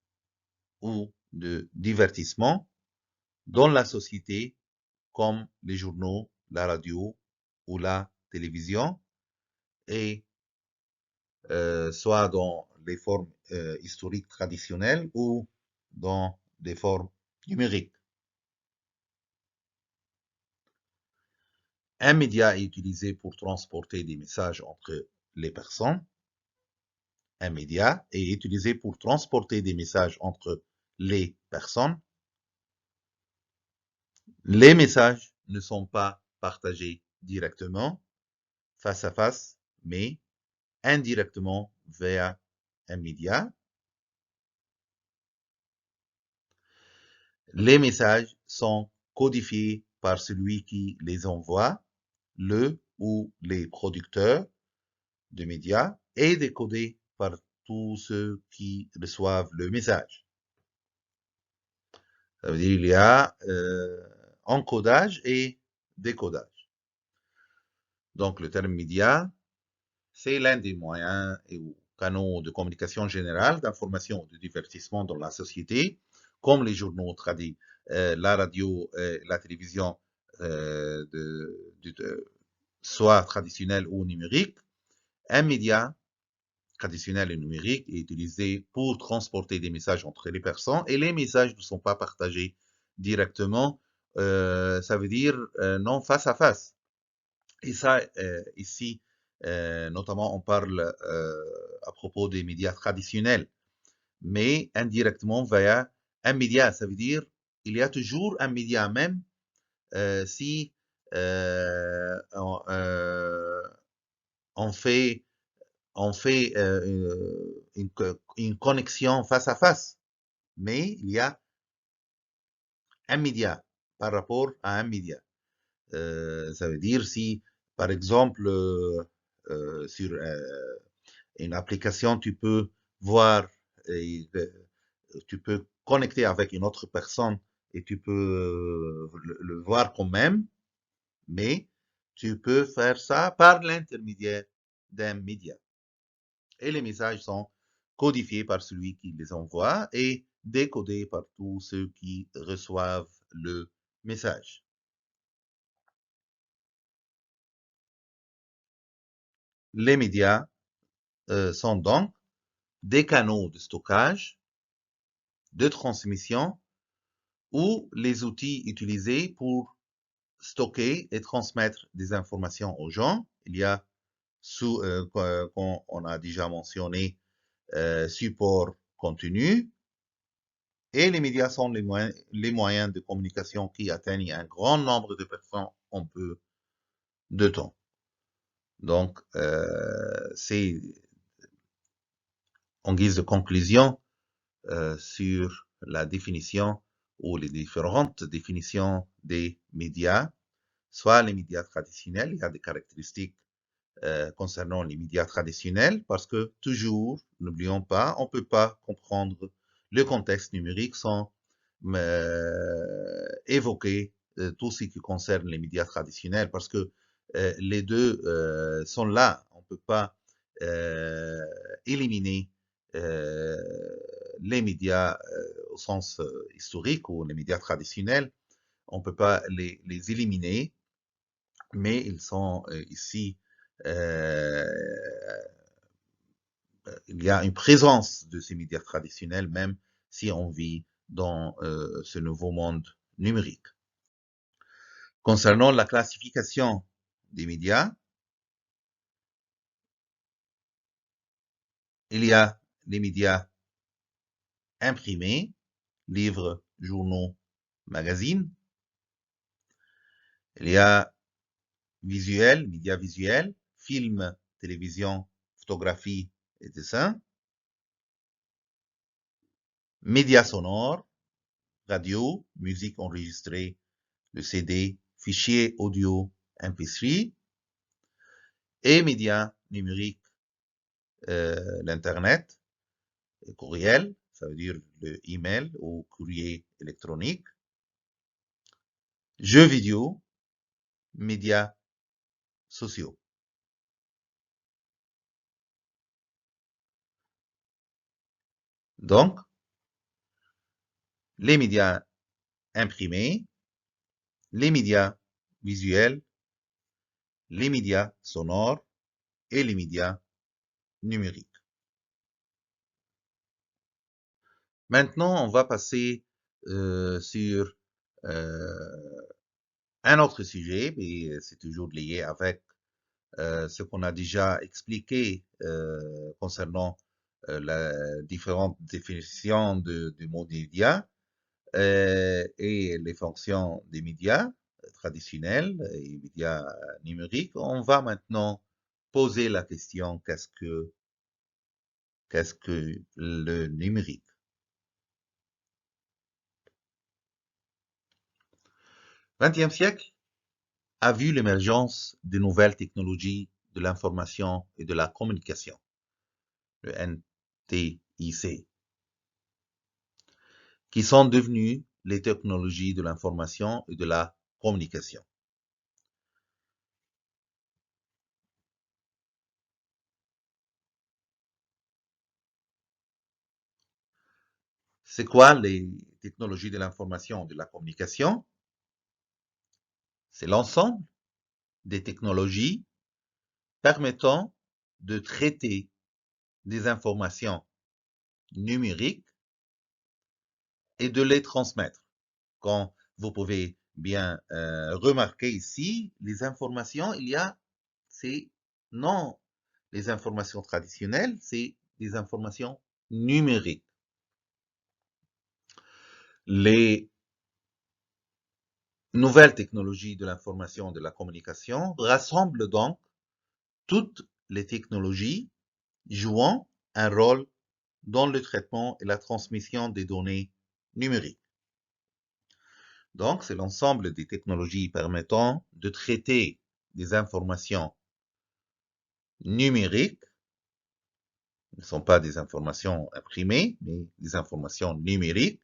ou de divertissement dans la société comme les journaux, la radio ou la télévision, et soit dans les formes historiques traditionnelles ou dans des formes numériques. Un média est utilisé pour transporter des messages entre les personnes. Un média est utilisé pour transporter des messages entre les personnes. Les messages ne sont pas partagés directement, face à face, mais indirectement via un média. Les messages sont codifiés par celui qui les envoie, le ou les producteurs de médias, et décodés par tous ceux qui reçoivent le message. Ça veut dire qu'il y a encodage et décodage. Donc le terme média, c'est l'un des moyens et canaux de communication générale, d'information ou de divertissement dans la société, comme les journaux tradis, la radio, la télévision, soit traditionnelle ou numérique. Un média traditionnel et numérique est utilisé pour transporter des messages entre les personnes et les messages ne sont pas partagés directement. Ça veut dire non face à face. Et ça, ici, notamment, on parle à propos des médias traditionnels, mais indirectement via un média. Ça veut dire il y a toujours un média, même si on fait, une connexion face à face, mais il y a un média par rapport à un média. Ça veut dire si, par exemple, sur une application, tu peux voir, et, tu peux connecter avec une autre personne et tu peux le voir quand même, mais tu peux faire ça par l'intermédiaire d'un média. Et les messages sont codifiés par celui qui les envoie et décodés par tous ceux qui reçoivent le message. Les médias sont donc des canaux de stockage, de transmission ou les outils utilisés pour stocker et transmettre des informations aux gens. Il y a, comme on a déjà mentionné, support continu, et les médias sont les moyens de communication qui atteignent un grand nombre de personnes en peu de temps. Donc, c'est en guise de conclusion sur la définition ou les différentes définitions des médias, soit les médias traditionnels, il y a des caractéristiques concernant les médias traditionnels, parce que toujours, n'oublions pas, on ne peut pas comprendre le contexte numérique sans évoquer tout ce qui concerne les médias traditionnels, parce que les deux sont là. On ne peut pas éliminer les médias au sens historique ou les médias traditionnels. On ne peut pas les éliminer, mais ils sont ici il y a une présence de ces médias traditionnels, même si on vit dans ce nouveau monde numérique. Concernant la classification des médias, il y a les médias imprimés, livres, journaux, magazines. Il y a visuels, médias visuels, films, télévision, photographie et dessin. Médias sonores, radio, musique enregistrée, le CD, fichiers audio, MP3, et médias numériques, l'Internet, le courriel, ça veut dire le email ou courrier électronique, jeux vidéo, médias sociaux. Donc, les médias imprimés, les médias visuels, les médias sonores et les médias numériques. Maintenant, on va passer sur un autre sujet, mais c'est toujours lié avec ce qu'on a déjà expliqué concernant la différentes définitions du mot média et les fonctions des médias traditionnels et médias numériques. On va maintenant poser la question qu'est-ce que le numérique? Le XXe siècle a vu l'émergence de nouvelles technologies de l'information et de la communication, le NTIC, qui sont devenues les technologies de l'information et de la communication. C'est quoi les technologies de l'information et de la communication? C'est l'ensemble des technologies permettant de traiter des informations numériques et de les transmettre. Quand vous pouvez bien remarquer ici, les informations, c'est non les informations traditionnelles, c'est des informations numériques. Les nouvelles technologies de l'information et de la communication rassemblent donc toutes les technologies jouant un rôle dans le traitement et la transmission des données numériques. Donc, c'est l'ensemble des technologies permettant de traiter des informations numériques, ce ne sont pas des informations imprimées, mais des informations numériques,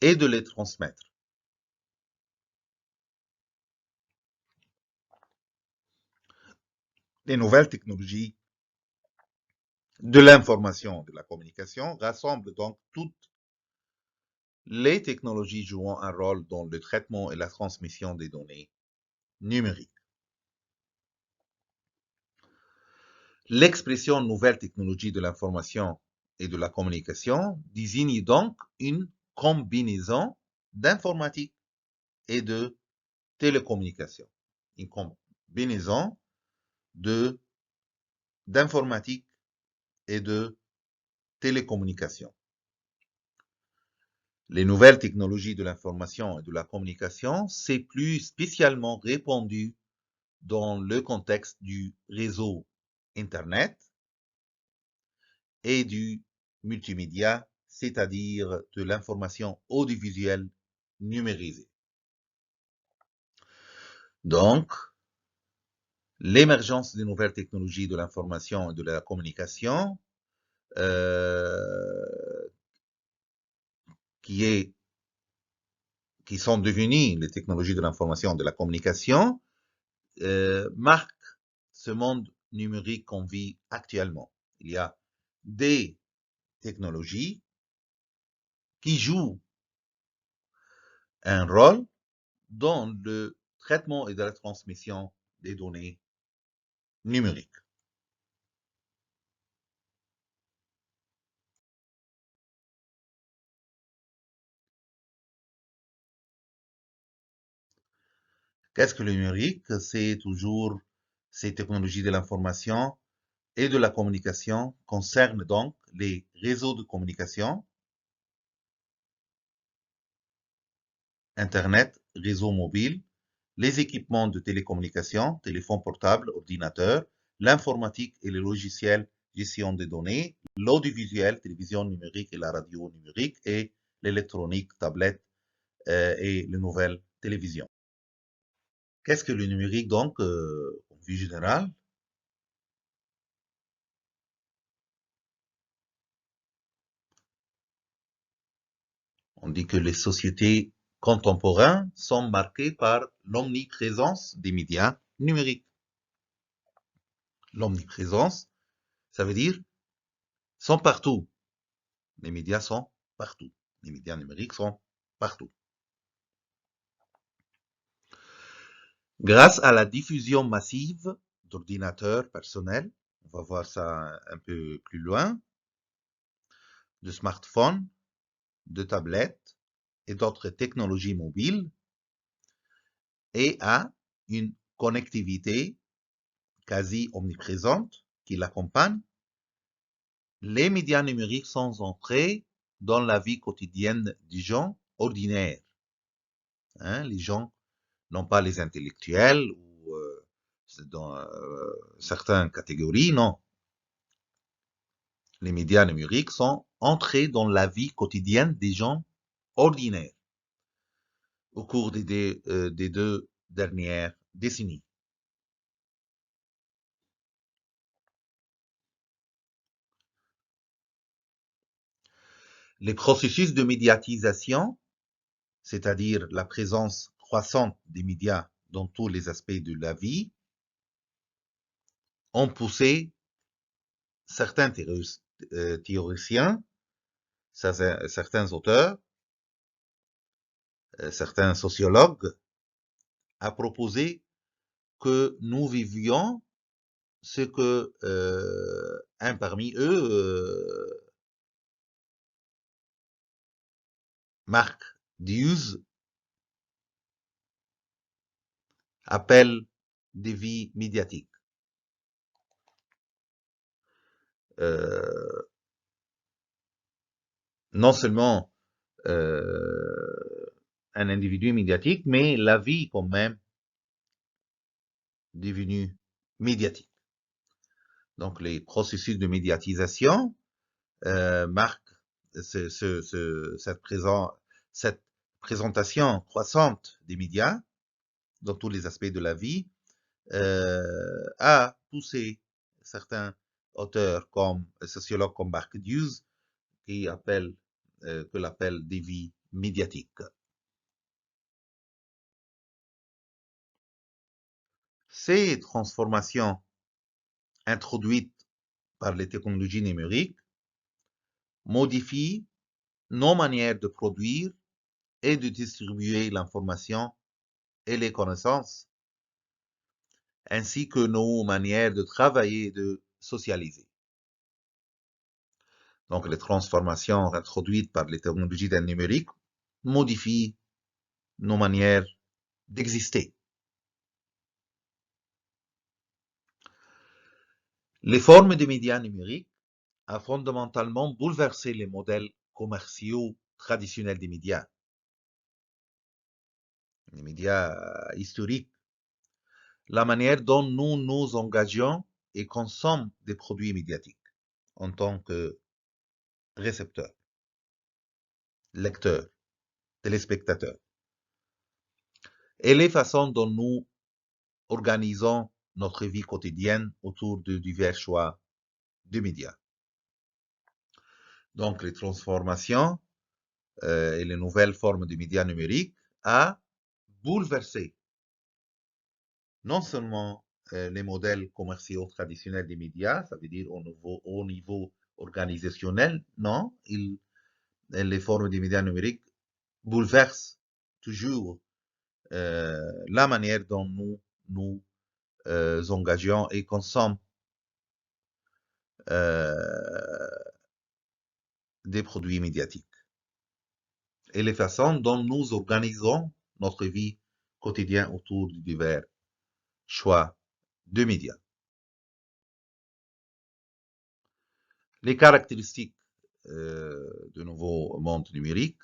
et de les transmettre. Les nouvelles technologies de l'information, de la communication, rassemblent donc toutes les technologies jouant un rôle dans le traitement et la transmission des données numériques. L'expression nouvelle technologie de l'information et de la communication désigne donc une combinaison d'informatique et de télécommunication. Une combinaison d'informatique et de télécommunication. Les nouvelles technologies de l'information et de la communication, c'est plus spécialement répandu dans le contexte du réseau Internet et du multimédia, c'est-à-dire de l'information audiovisuelle numérisée. Donc, l'émergence des nouvelles technologies de l'information et de la communication, qui sont devenues les technologies de l'information et de la communication, marque ce monde numérique qu'on vit actuellement. Il y a des technologies qui jouent un rôle dans le traitement et de la transmission des données numériques. Qu'est-ce que le numérique? C'est toujours ces technologies de l'information et de la communication concernent donc les réseaux de communication, Internet, réseaux mobiles, les équipements de télécommunication, téléphone portable, ordinateur, l'informatique et les logiciels gestion des données, l'audiovisuel, télévision numérique et la radio numérique, et l'électronique, tablette et les nouvelles télévisions. Qu'est-ce que le numérique donc, en vue générale? On dit que les sociétés contemporaines sont marquées par l'omniprésence des médias numériques. L'omniprésence, ça veut dire sont partout. Les médias sont partout. Les médias numériques sont partout. Grâce à la diffusion massive d'ordinateurs personnels, on va voir ça un peu plus loin, de smartphones, de tablettes et d'autres technologies mobiles, et à une connectivité quasi omniprésente qui l'accompagne, les médias numériques sont entrés dans la vie quotidienne des gens ordinaires. Hein, les gens, non pas les intellectuels ou dans certaines catégories, non. Les médias numériques sont entrés dans la vie quotidienne des gens ordinaires au cours des 2 dernières décennies. Les processus de médiatisation, c'est-à-dire la présence croissante des médias dans tous les aspects de la vie, ont poussé certains théoriciens, certains auteurs, certains sociologues à proposer que nous vivions ce que un parmi eux, Mark Dewes, appelle des vies médiatiques. Euh, non seulement un individu médiatique, mais la vie quand même devenue médiatique. Donc les processus de médiatisation marquent cette présentation croissante des médias dans tous les aspects de la vie a poussé certains auteurs comme sociologues comme Mark Dewes que l'appelle des vies médiatiques. Ces transformations introduites par les technologies numériques modifient nos manières de produire et de distribuer l'information et les connaissances, ainsi que nos manières de travailler et de socialisés. Donc, les transformations introduites par les technologies du numérique modifient nos manières d'exister. Les formes des médias numériques ont fondamentalement bouleversé les modèles commerciaux traditionnels des médias, les médias historiques, la manière dont nous nous engageons et consommons des produits médiatiques en tant que récepteurs, lecteurs, téléspectateurs, et les façons dont nous organisons notre vie quotidienne autour de divers choix de médias. Donc, les transformations et les nouvelles formes de médias numériques ont bouleversé non seulement les modèles commerciaux traditionnels des médias, ça veut dire au niveau organisationnel, non, les formes des médias numériques bouleversent toujours la manière dont nous nous engageons et consommons des produits médiatiques et les façons dont nous organisons notre vie quotidienne autour de divers choix de médias. Les caractéristiques du nouveau monde numérique.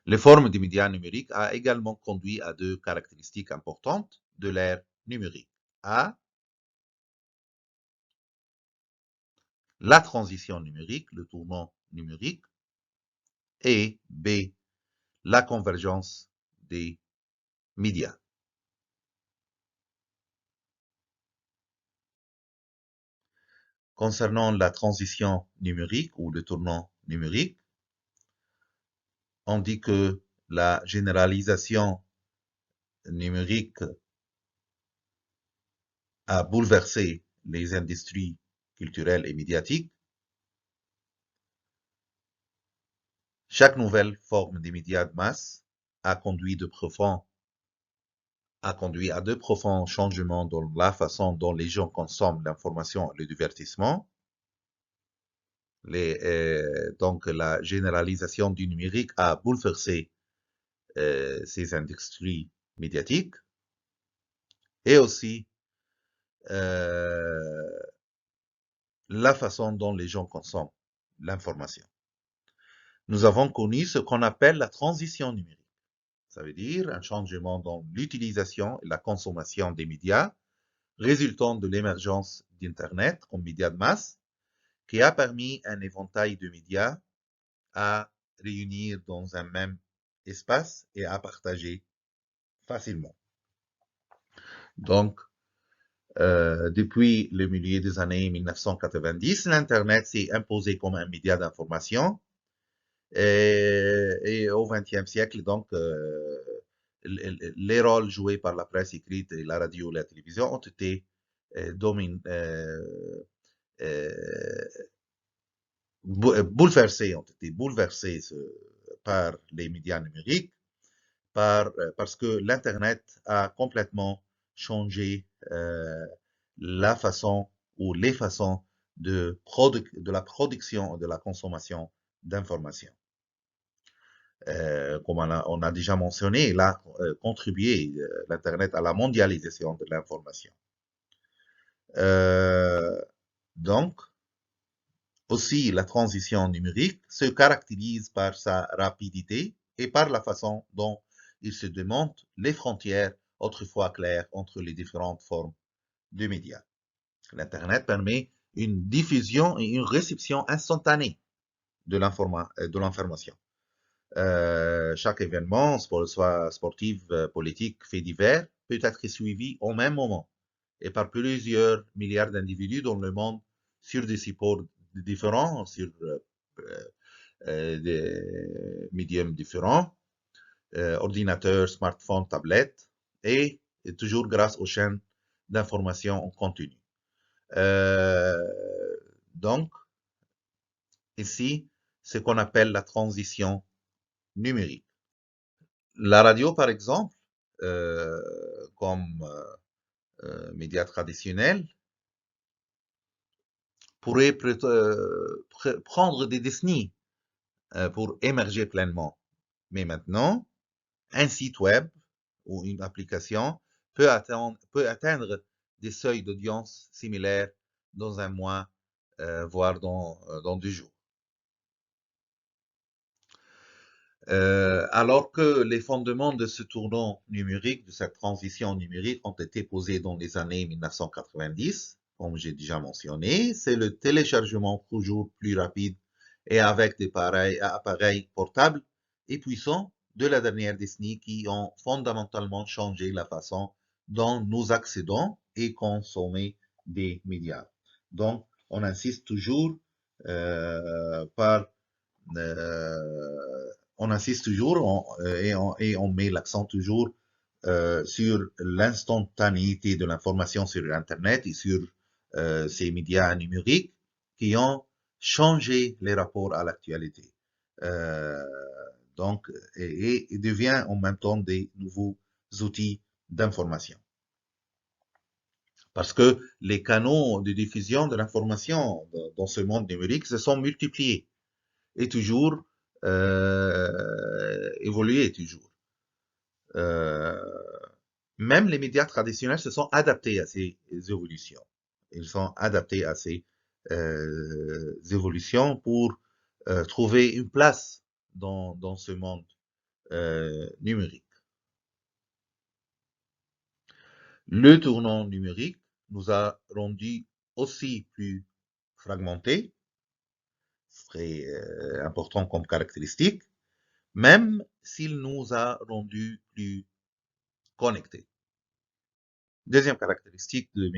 Les formes des médias numériques ont également conduit à deux caractéristiques importantes de l'ère numérique. A, la transition numérique, le tournant numérique, et B, la convergence des médias. Concernant la transition numérique ou le tournant numérique, on dit que la généralisation numérique a bouleversé les industries culturelles et médiatiques. Chaque nouvelle forme des médias de masse a conduit à de profonds changements dans la façon dont les gens consomment l'information et le divertissement. Donc, la généralisation du numérique a bouleversé ces industries médiatiques et aussi la façon dont les gens consomment l'information. Nous avons connu ce qu'on appelle la transition numérique. Ça veut dire un changement dans l'utilisation et la consommation des médias résultant de l'émergence d'Internet comme média de masse qui a permis un éventail de médias à réunir dans un même espace et à partager facilement. Donc, depuis le milieu des années 1990, l'Internet s'est imposé comme un média d'information et au XXe siècle, donc, les rôles joués par la presse écrite et la radio et la télévision ont été bouleversés, par les médias numériques, parce que l'Internet a complètement changé la façon ou les façons de la production et de la consommation d'informations. Comme on a déjà mentionné, il a contribué, l'Internet, à la mondialisation de l'information. Donc, aussi, la transition numérique se caractérise par sa rapidité et par la façon dont il se démonte les frontières autrefois claires entre les différentes formes de médias. L'Internet permet une diffusion et une réception instantanée de l'information. Chaque événement, soit sportif, politique, fait divers, peut être suivi au même moment et par plusieurs milliards d'individus dans le monde sur des supports différents, sur des médiums différents, ordinateurs, smartphones, tablettes, et toujours grâce aux chaînes d'information en continu. Donc, ici, ce qu'on appelle la transition numérique. La radio, par exemple, comme média traditionnel, pourrait prendre des décennies pour émerger pleinement. Mais maintenant, un site web ou une application peut atteindre des seuils d'audience similaires dans un mois, voire dans 2 jours. Alors que les fondements de ce tournant numérique, de cette transition numérique, ont été posés dans les années 1990, comme j'ai déjà mentionné, c'est le téléchargement toujours plus rapide et avec des appareils portables et puissants de la dernière décennie qui ont fondamentalement changé la façon dont nous accédons et consommons des médias. Donc, on insiste toujours par on insiste toujours et on met l'accent toujours sur l'instantanéité de l'information sur Internet et sur ces médias numériques qui ont changé les rapports à l'actualité. Euh, donc, et devient en même temps des nouveaux outils d'information. Parce que les canaux de diffusion de l'information dans ce monde numérique se sont multipliés et toujours évoluer toujours. Euh, Même les médias traditionnels se sont adaptés à ces évolutions. Ils sont adaptés à ces évolutions pour trouver une place dans ce monde numérique. Le tournant numérique nous a rendu aussi plus fragmentés, très important comme caractéristique, même s'il nous a rendus plus connectés. Deuxième caractéristique du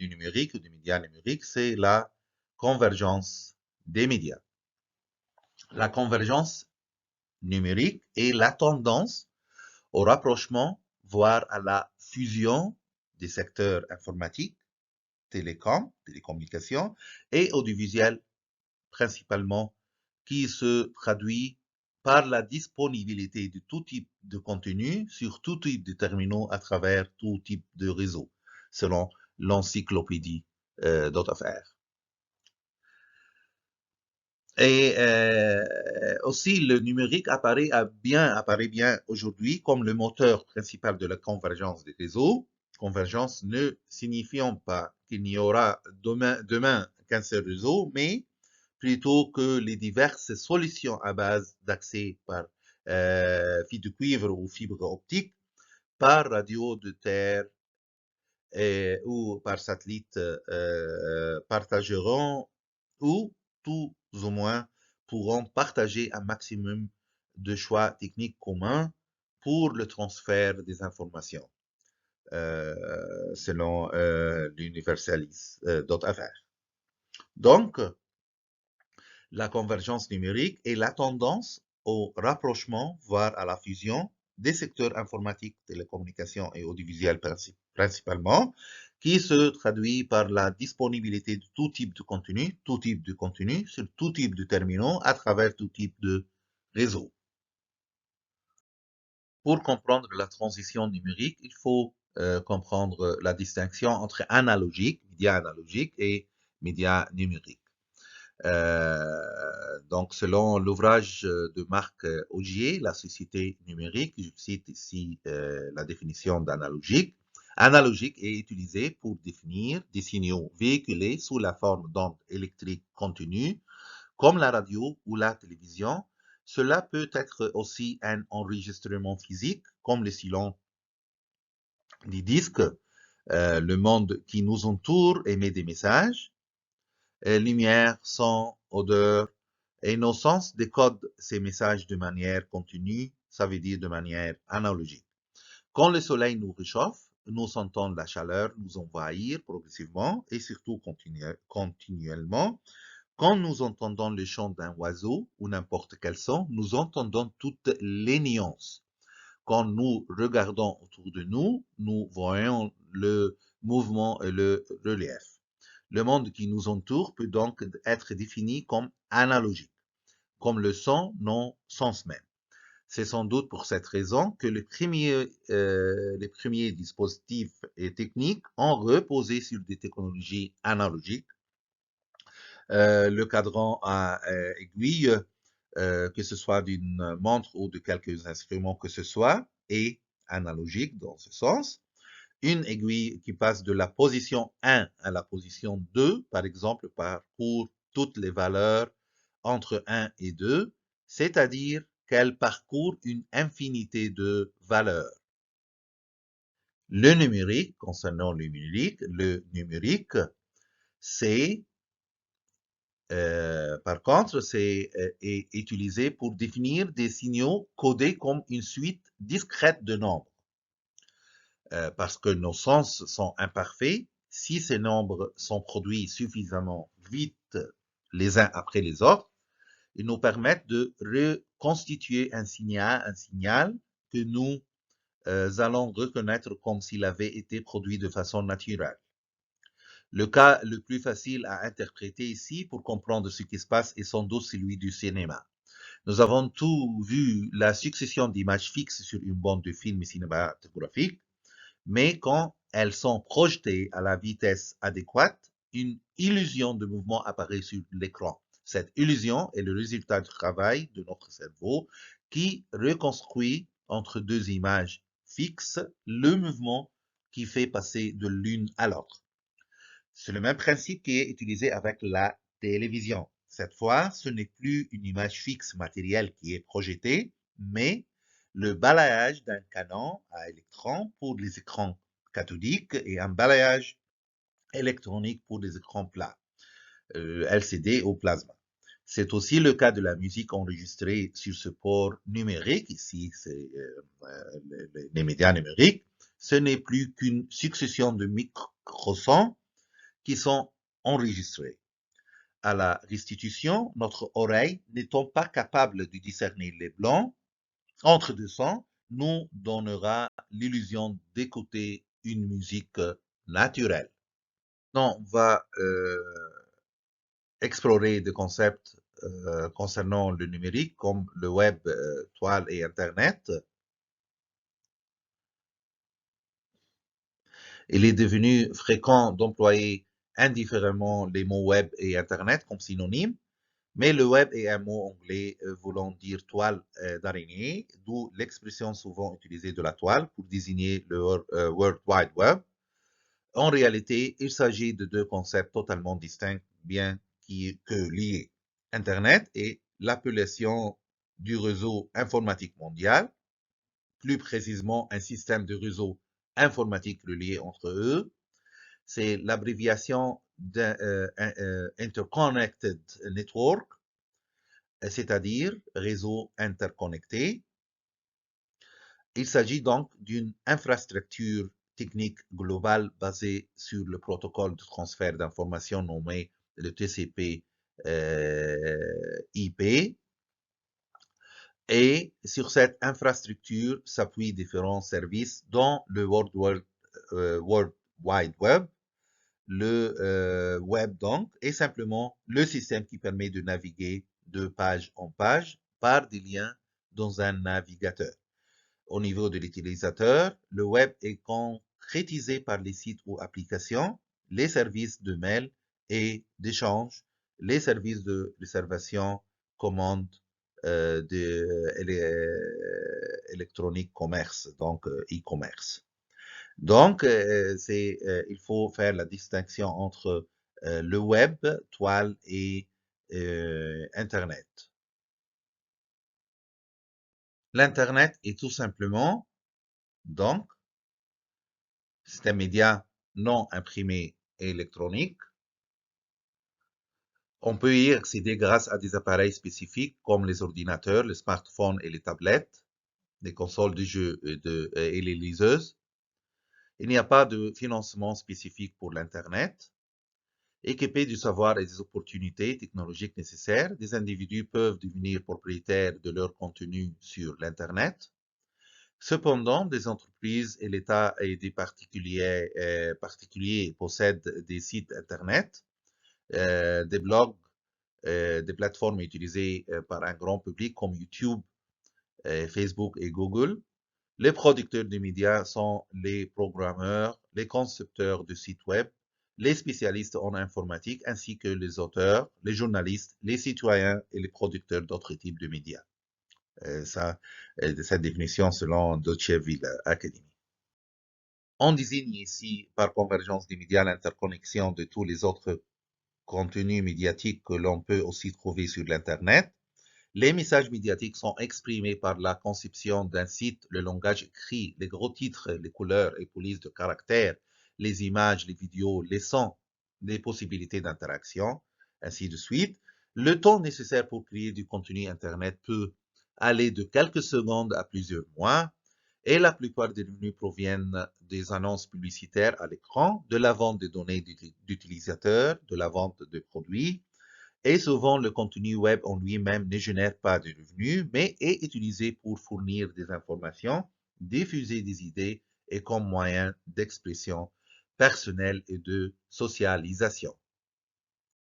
numérique ou des médias numériques, c'est la convergence des médias. La convergence numérique est la tendance au rapprochement, voire à la fusion des secteurs informatiques, télécommunications et audiovisuels principalement, qui se traduit par la disponibilité de tout type de contenu sur tout type de terminaux à travers tout type de réseau, selon l'encyclopédie d'Otafr. Et aussi, le numérique apparaît bien aujourd'hui comme le moteur principal de la convergence des réseaux. Convergence ne signifiant pas qu'il n'y aura demain qu'un seul réseau, mais plutôt que les diverses solutions à base d'accès par fil de cuivre ou fibre optique, par radio de terre ou par satellite partageront ou tout au moins pourront partager un maximum de choix techniques communs pour le transfert des informations, selon l'universaliste d'Otavert. Donc, la convergence numérique est la tendance au rapprochement, voire à la fusion des secteurs informatiques, télécommunications et audiovisuels principalement, qui se traduit par la disponibilité de tout type de contenu sur tout type de terminaux à travers tout type de réseaux. Pour comprendre la transition numérique, il faut comprendre la distinction entre médias analogiques et médias numériques. Donc, selon l'ouvrage de Marc Augier, La société numérique, je cite ici la définition d'analogique. Analogique est utilisé pour définir des signaux véhiculés sous la forme d'ondes électriques continues, comme la radio ou la télévision. Cela peut être aussi un enregistrement physique, comme les silons des disques. Le monde qui nous entoure émet des messages. Lumière, son, odeur, et nos sens décodent ces messages de manière continue, ça veut dire de manière analogique. Quand le soleil nous réchauffe, nous sentons la chaleur nous envahir progressivement et surtout continuellement. Quand nous entendons le chant d'un oiseau ou n'importe quel son, nous entendons toutes les nuances. Quand nous regardons autour de nous, nous voyons le mouvement et le relief. Le monde qui nous entoure peut donc être défini comme analogique, comme le son non sens même. C'est sans doute pour cette raison que les premiers dispositifs et techniques ont reposé sur des technologies analogiques, Le cadran à aiguille, que ce soit d'une montre ou de quelques instruments que ce soit, est analogique dans ce sens. Une aiguille qui passe de la position 1 à la position 2, par exemple, parcourt toutes les valeurs entre 1 et 2, c'est-à-dire qu'elle parcourt une infinité de valeurs. Le numérique, concernant le numérique, c'est par contre, est utilisé pour définir des signaux codés comme une suite discrète de nombres. Parce que nos sens sont imparfaits, si ces nombres sont produits suffisamment vite les uns après les autres, ils nous permettent de reconstituer un signal que nous allons reconnaître comme s'il avait été produit de façon naturelle. Le cas le plus facile à interpréter ici pour comprendre ce qui se passe est sans doute celui du cinéma. Nous avons tous vu la succession d'images fixes sur une bande de film cinématographique, mais quand elles sont projetées à la vitesse adéquate, une illusion de mouvement apparaît sur l'écran. Cette illusion est le résultat du travail de notre cerveau qui reconstruit entre deux images fixes le mouvement qui fait passer de l'une à l'autre. C'est le même principe qui est utilisé avec la télévision. Cette fois, ce n'est plus une image fixe matérielle qui est projetée, mais le balayage d'un canon à électrons pour les écrans cathodiques et un balayage électronique pour les écrans plats, LCD ou plasma. C'est aussi le cas de la musique enregistrée sur support numérique. Ici, c'est les médias numériques. Ce n'est plus qu'une succession de microsons qui sont enregistrés. À la restitution, notre oreille n'étant pas capable de discerner les blancs entre deux sons, nous donnera l'illusion d'écouter une musique naturelle. On va explorer des concepts concernant le numérique comme le web, toile et Internet. Il est devenu fréquent d'employer indifféremment les mots web et Internet comme synonymes, mais le web est un mot anglais voulant dire toile d'araignée, d'où l'expression souvent utilisée de la toile pour désigner le World Wide Web. En réalité, il s'agit de deux concepts totalement distincts, bien que liés. Internet est l'appellation du réseau informatique mondial, plus précisément un système de réseau informatique relié entre eux. C'est l'abréviation d'Interconnected Network, c'est-à-dire réseau interconnecté. Il s'agit donc d'une infrastructure technique globale basée sur le protocole de transfert d'informations nommé le TCP/IP. Et sur cette infrastructure s'appuient différents services dont le World Wide Web. Le web, donc, est simplement le système qui permet de naviguer de page en page par des liens dans un navigateur. Au niveau de l'utilisateur, le web est concrétisé par les sites ou applications, les services de mail et d'échange, les services de réservation, commande électronique commerce, donc e-commerce. Donc, il faut faire la distinction entre le web, toile et Internet. L'Internet est tout simplement, donc, c'est un média non imprimé et électronique. On peut y accéder grâce à des appareils spécifiques comme les ordinateurs, les smartphones et les tablettes, les consoles de jeux et les liseuses. Il n'y a pas de financement spécifique pour l'Internet. Équipés du savoir et des opportunités technologiques nécessaires, des individus peuvent devenir propriétaires de leur contenu sur l'Internet. Cependant, des entreprises et l'État et des particuliers possèdent des sites Internet, des blogs, des plateformes utilisées par un grand public comme YouTube, Facebook et Google. Les producteurs de médias sont les programmeurs, les concepteurs de sites web, les spécialistes en informatique ainsi que les auteurs, les journalistes, les citoyens et les producteurs d'autres types de médias. Cette définition selon Deutsche Academy. On désigne ici par convergence des médias l'interconnexion de tous les autres contenus médiatiques que l'on peut aussi trouver sur l'Internet. Les messages médiatiques sont exprimés par la conception d'un site, le langage écrit, les gros titres, les couleurs et polices de caractères, les images, les vidéos, les sons, les possibilités d'interaction, ainsi de suite. Le temps nécessaire pour créer du contenu Internet peut aller de quelques secondes à plusieurs mois, et la plupart des revenus proviennent des annonces publicitaires à l'écran, de la vente des données d'utilisateurs, de la vente de produits, et souvent le contenu web en lui-même ne génère pas de revenus, mais est utilisé pour fournir des informations, diffuser des idées et comme moyen d'expression personnelle et de socialisation.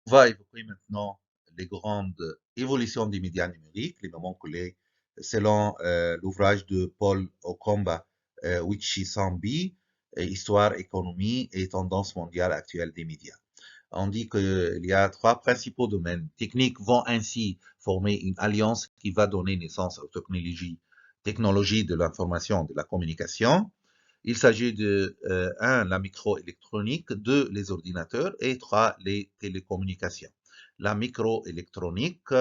On va évoquer maintenant les grandes évolutions des médias numériques, les moments clés selon l'ouvrage de Paul Okomba, Wichisambi, Histoire, économie et tendances mondiales actuelles des médias. On dit qu'il y a trois principaux domaines techniques vont ainsi former une alliance qui va donner naissance aux technologies de l'information, de la communication. Il s'agit de 1. La microélectronique, 2. Les ordinateurs et 3. Les télécommunications. La microélectronique,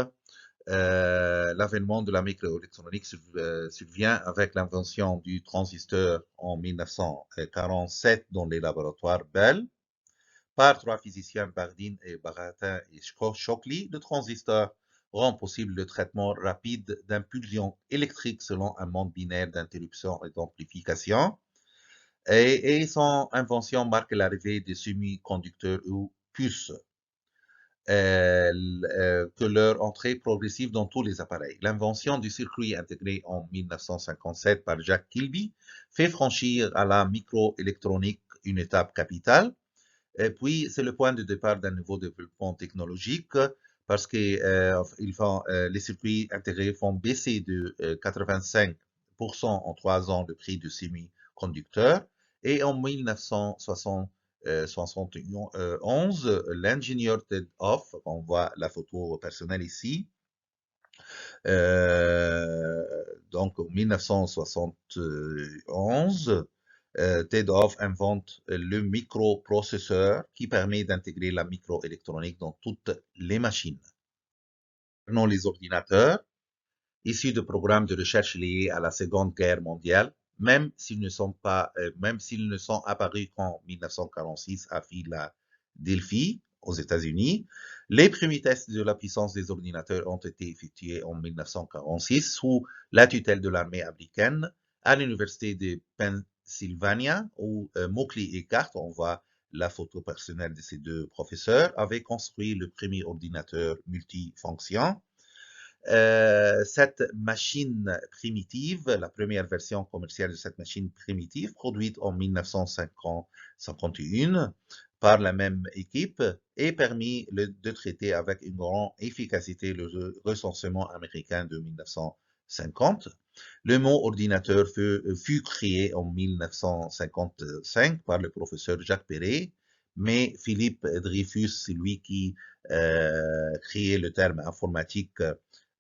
l'avènement de la microélectronique survient avec l'invention du transistor en 1947 dans les laboratoires Bell. Par trois physiciens Bardeen et Baratin et Shockley, le transistor rend possible le traitement rapide d'impulsions électriques selon un monde binaire d'interruption et d'amplification. Et son invention marque l'arrivée des semi-conducteurs ou puces, que leur entrée progressive dans tous les appareils. L'invention du circuit intégré en 1957 par Jack Kilby fait franchir à la microélectronique une étape capitale. Et puis, c'est le point de départ d'un nouveau développement technologique parce que les circuits intégrés font baisser de 85% en 3 ans le prix du semi-conducteur. Et en 1971, l'ingénieur Ted Hoff, on voit la photo personnelle ici, donc en 1971, Ted Hoff invente le microprocesseur qui permet d'intégrer la microélectronique dans toutes les machines. Prenons les ordinateurs, issus de programmes de recherche liés à la Seconde Guerre mondiale, même s'ils ne sont apparus qu'en 1946 à Philadelphie, aux États-Unis. Les premiers tests de la puissance des ordinateurs ont été effectués en 1946 sous la tutelle de l'armée américaine à l'université de Pennsylvania, où Mauchly et Cart, on voit la photo personnelle de ces deux professeurs, avaient construit le premier ordinateur multifonction. Cette machine primitive, la première version commerciale de cette machine primitive, produite en 1951 par la même équipe, est permis de traiter avec une grande efficacité le recensement américain de 1950. Le mot ordinateur fut créé en 1955 par le professeur Jacques Perret, mais Philippe Dreyfus, c'est lui qui créé le terme informatique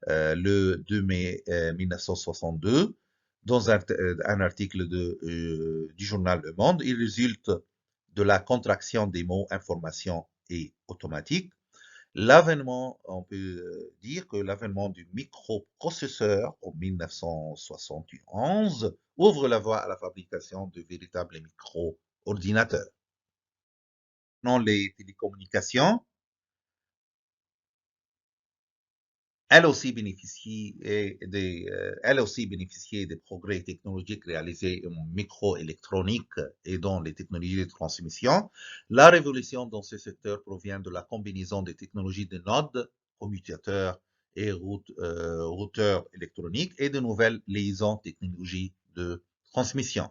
le 2 mai 1962 dans un article du journal Le Monde. Il résulte de la contraction des mots information et automatique. L'avènement, on peut dire que l'avènement du microprocesseur en 1971 ouvre la voie à la fabrication de véritables micro-ordinateurs. Dans les télécommunications, elle aussi bénéficiait des progrès technologiques réalisés en microélectronique et dans les technologies de transmission. La révolution dans ce secteur provient de la combinaison des technologies de nodes, commutateurs et routeurs électroniques et de nouvelles liaisons technologies de transmission.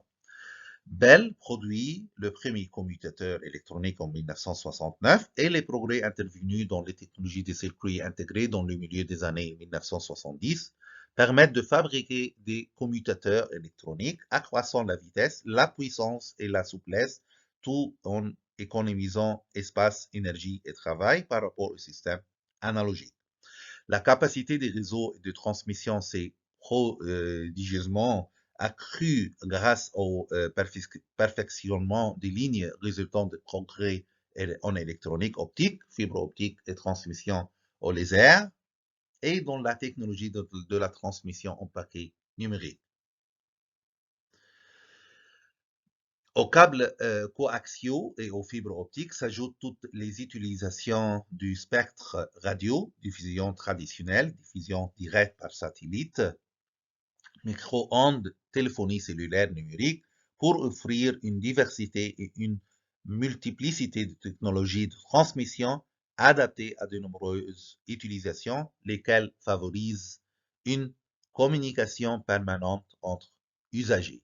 Bell produit le premier commutateur électronique en 1969 et les progrès intervenus dans les technologies des circuits intégrés dans le milieu des années 1970 permettent de fabriquer des commutateurs électroniques accroissant la vitesse, la puissance et la souplesse tout en économisant espace, énergie et travail par rapport au système analogique. La capacité des réseaux de transmission s'est prodigieusement accrue grâce au perfectionnement des lignes résultant de progrès en électronique optique, fibre optique et transmission au laser, et dans la technologie de la transmission en paquet numérique. Aux câbles coaxiaux et aux fibres optiques s'ajoutent toutes les utilisations du spectre radio, diffusion traditionnelle, diffusion directe par satellite, micro-ondes, téléphonie cellulaire numérique, pour offrir une diversité et une multiplicité de technologies de transmission adaptées à de nombreuses utilisations, lesquelles favorisent une communication permanente entre usagers.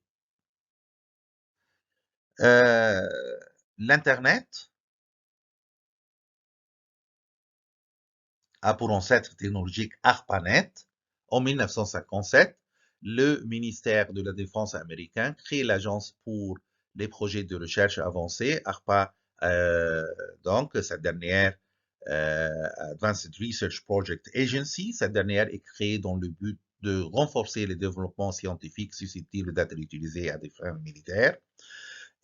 L'Internet a pour ancêtre technologique ARPANET. En 1957, le ministère de la Défense américain crée l'Agence pour les projets de recherche avancée, ARPA, donc cette dernière Advanced Research Project Agency. Cette dernière est créée dans le but de renforcer les développements scientifiques susceptibles d'être utilisés à des fins militaires.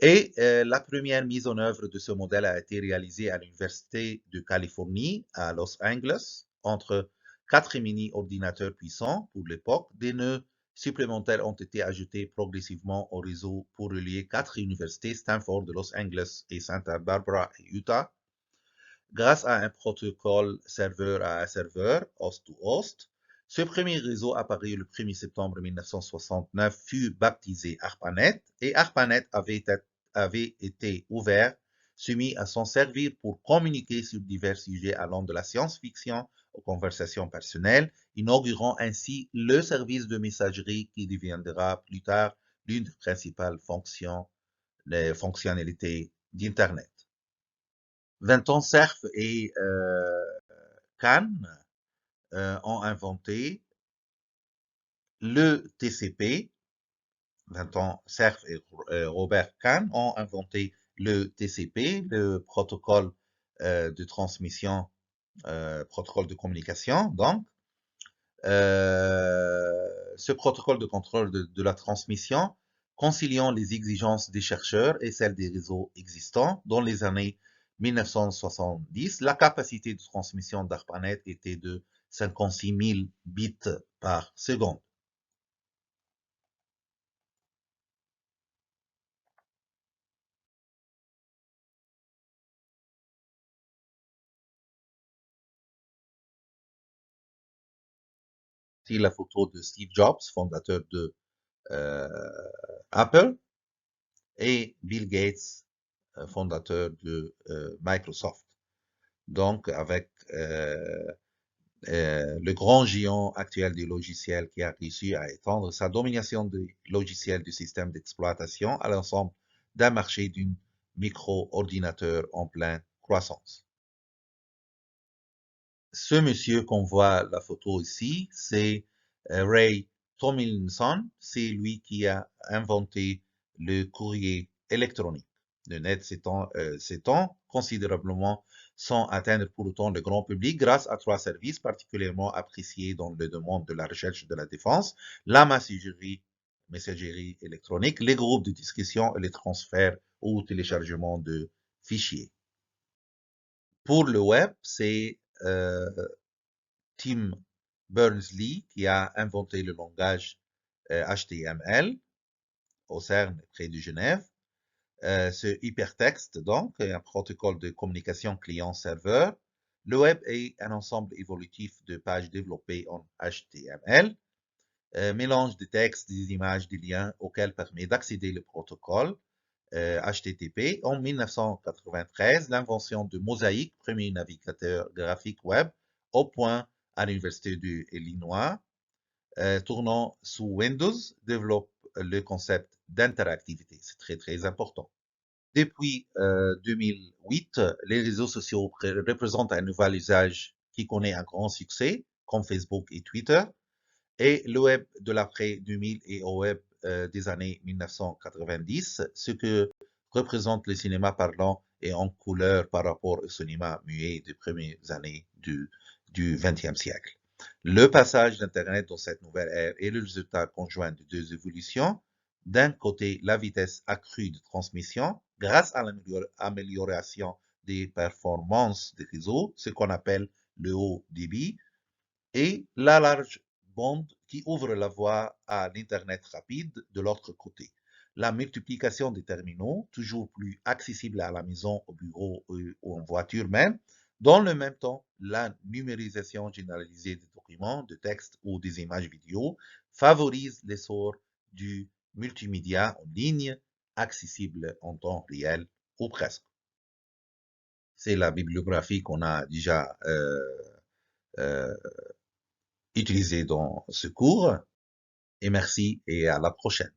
Et la première mise en œuvre de ce modèle a été réalisée à l'Université de Californie à Los Angeles, entre 4 mini-ordinateurs puissants pour l'époque. Des nœuds supplémentaires ont été ajoutés progressivement au réseau pour relier 4 universités, Stanford de Los Angeles et Santa Barbara et Utah. Grâce à un protocole serveur à serveur, host to host, ce premier réseau apparu le 1er septembre 1969 fut baptisé ARPANET, et ARPANET avait été ouvert, soumis à s'en servir pour communiquer sur divers sujets allant de la science-fiction aux conversations personnelles, inaugurant ainsi le service de messagerie qui deviendra plus tard l'une des principales fonctionnalités d'Internet. 20 ans, Cerf et Kahn ont inventé le TCP. 20 ans, Cerf et Robert Kahn ont inventé le TCP, le protocole de transmission, protocole de communication. Donc, ce protocole de contrôle de la transmission, conciliant les exigences des chercheurs et celles des réseaux existants. Dans les années 1970, la capacité de transmission d'ARPANET était de 56 000 bits par seconde. Ici la photo de Steve Jobs, fondateur de Apple, et Bill Gates, fondateur de Microsoft. Donc, avec le grand géant actuel du logiciel qui a réussi à étendre sa domination des logiciels du système d'exploitation à l'ensemble d'un marché d'une micro-ordinateur en pleine croissance. Ce monsieur qu'on voit la photo ici, c'est Ray Tomlinson. C'est lui qui a inventé le courrier électronique. Le net s'étend considérablement sans atteindre pour autant le grand public grâce à 3 services particulièrement appréciés dans le domaine de la recherche de la défense: la messagerie électronique, les groupes de discussion et les transferts ou téléchargements de fichiers. Pour le web, c'est Tim Berners-Lee qui a inventé le langage HTML au CERN près de Genève. Ce hypertexte, donc, est un protocole de communication client-serveur. Le web est un ensemble évolutif de pages développées en HTML, mélange de textes, des images, des liens auxquels permet d'accéder le protocole HTTP. En 1993, l'invention de Mosaic, premier navigateur graphique web, au point à l'Université de Illinois, tournant sous Windows, développe le concept d'interactivité. C'est très, très important. Depuis 2008, les réseaux sociaux représentent un nouvel usage qui connaît un grand succès, comme Facebook et Twitter. Et le web de l'après 2000 et au web des années 1990, ce que représente le cinéma parlant et en couleur par rapport au cinéma muet des premières années du XXe siècle. Le passage d'Internet dans cette nouvelle ère est le résultat conjoint de deux évolutions. D'un côté, la vitesse accrue de transmission grâce à l'amélioration des performances des réseaux, ce qu'on appelle le haut débit, et la large bande qui ouvre la voie à l'Internet rapide de l'autre côté. La multiplication des terminaux, toujours plus accessibles à la maison, au bureau ou en voiture même. Dans le même temps, la numérisation généralisée des documents, de textes ou des images vidéo favorise l'essor du multimédia en ligne, accessible en temps réel ou presque. C'est la bibliographie qu'on a déjà euh, utilisée dans ce cours. Et merci et à la prochaine.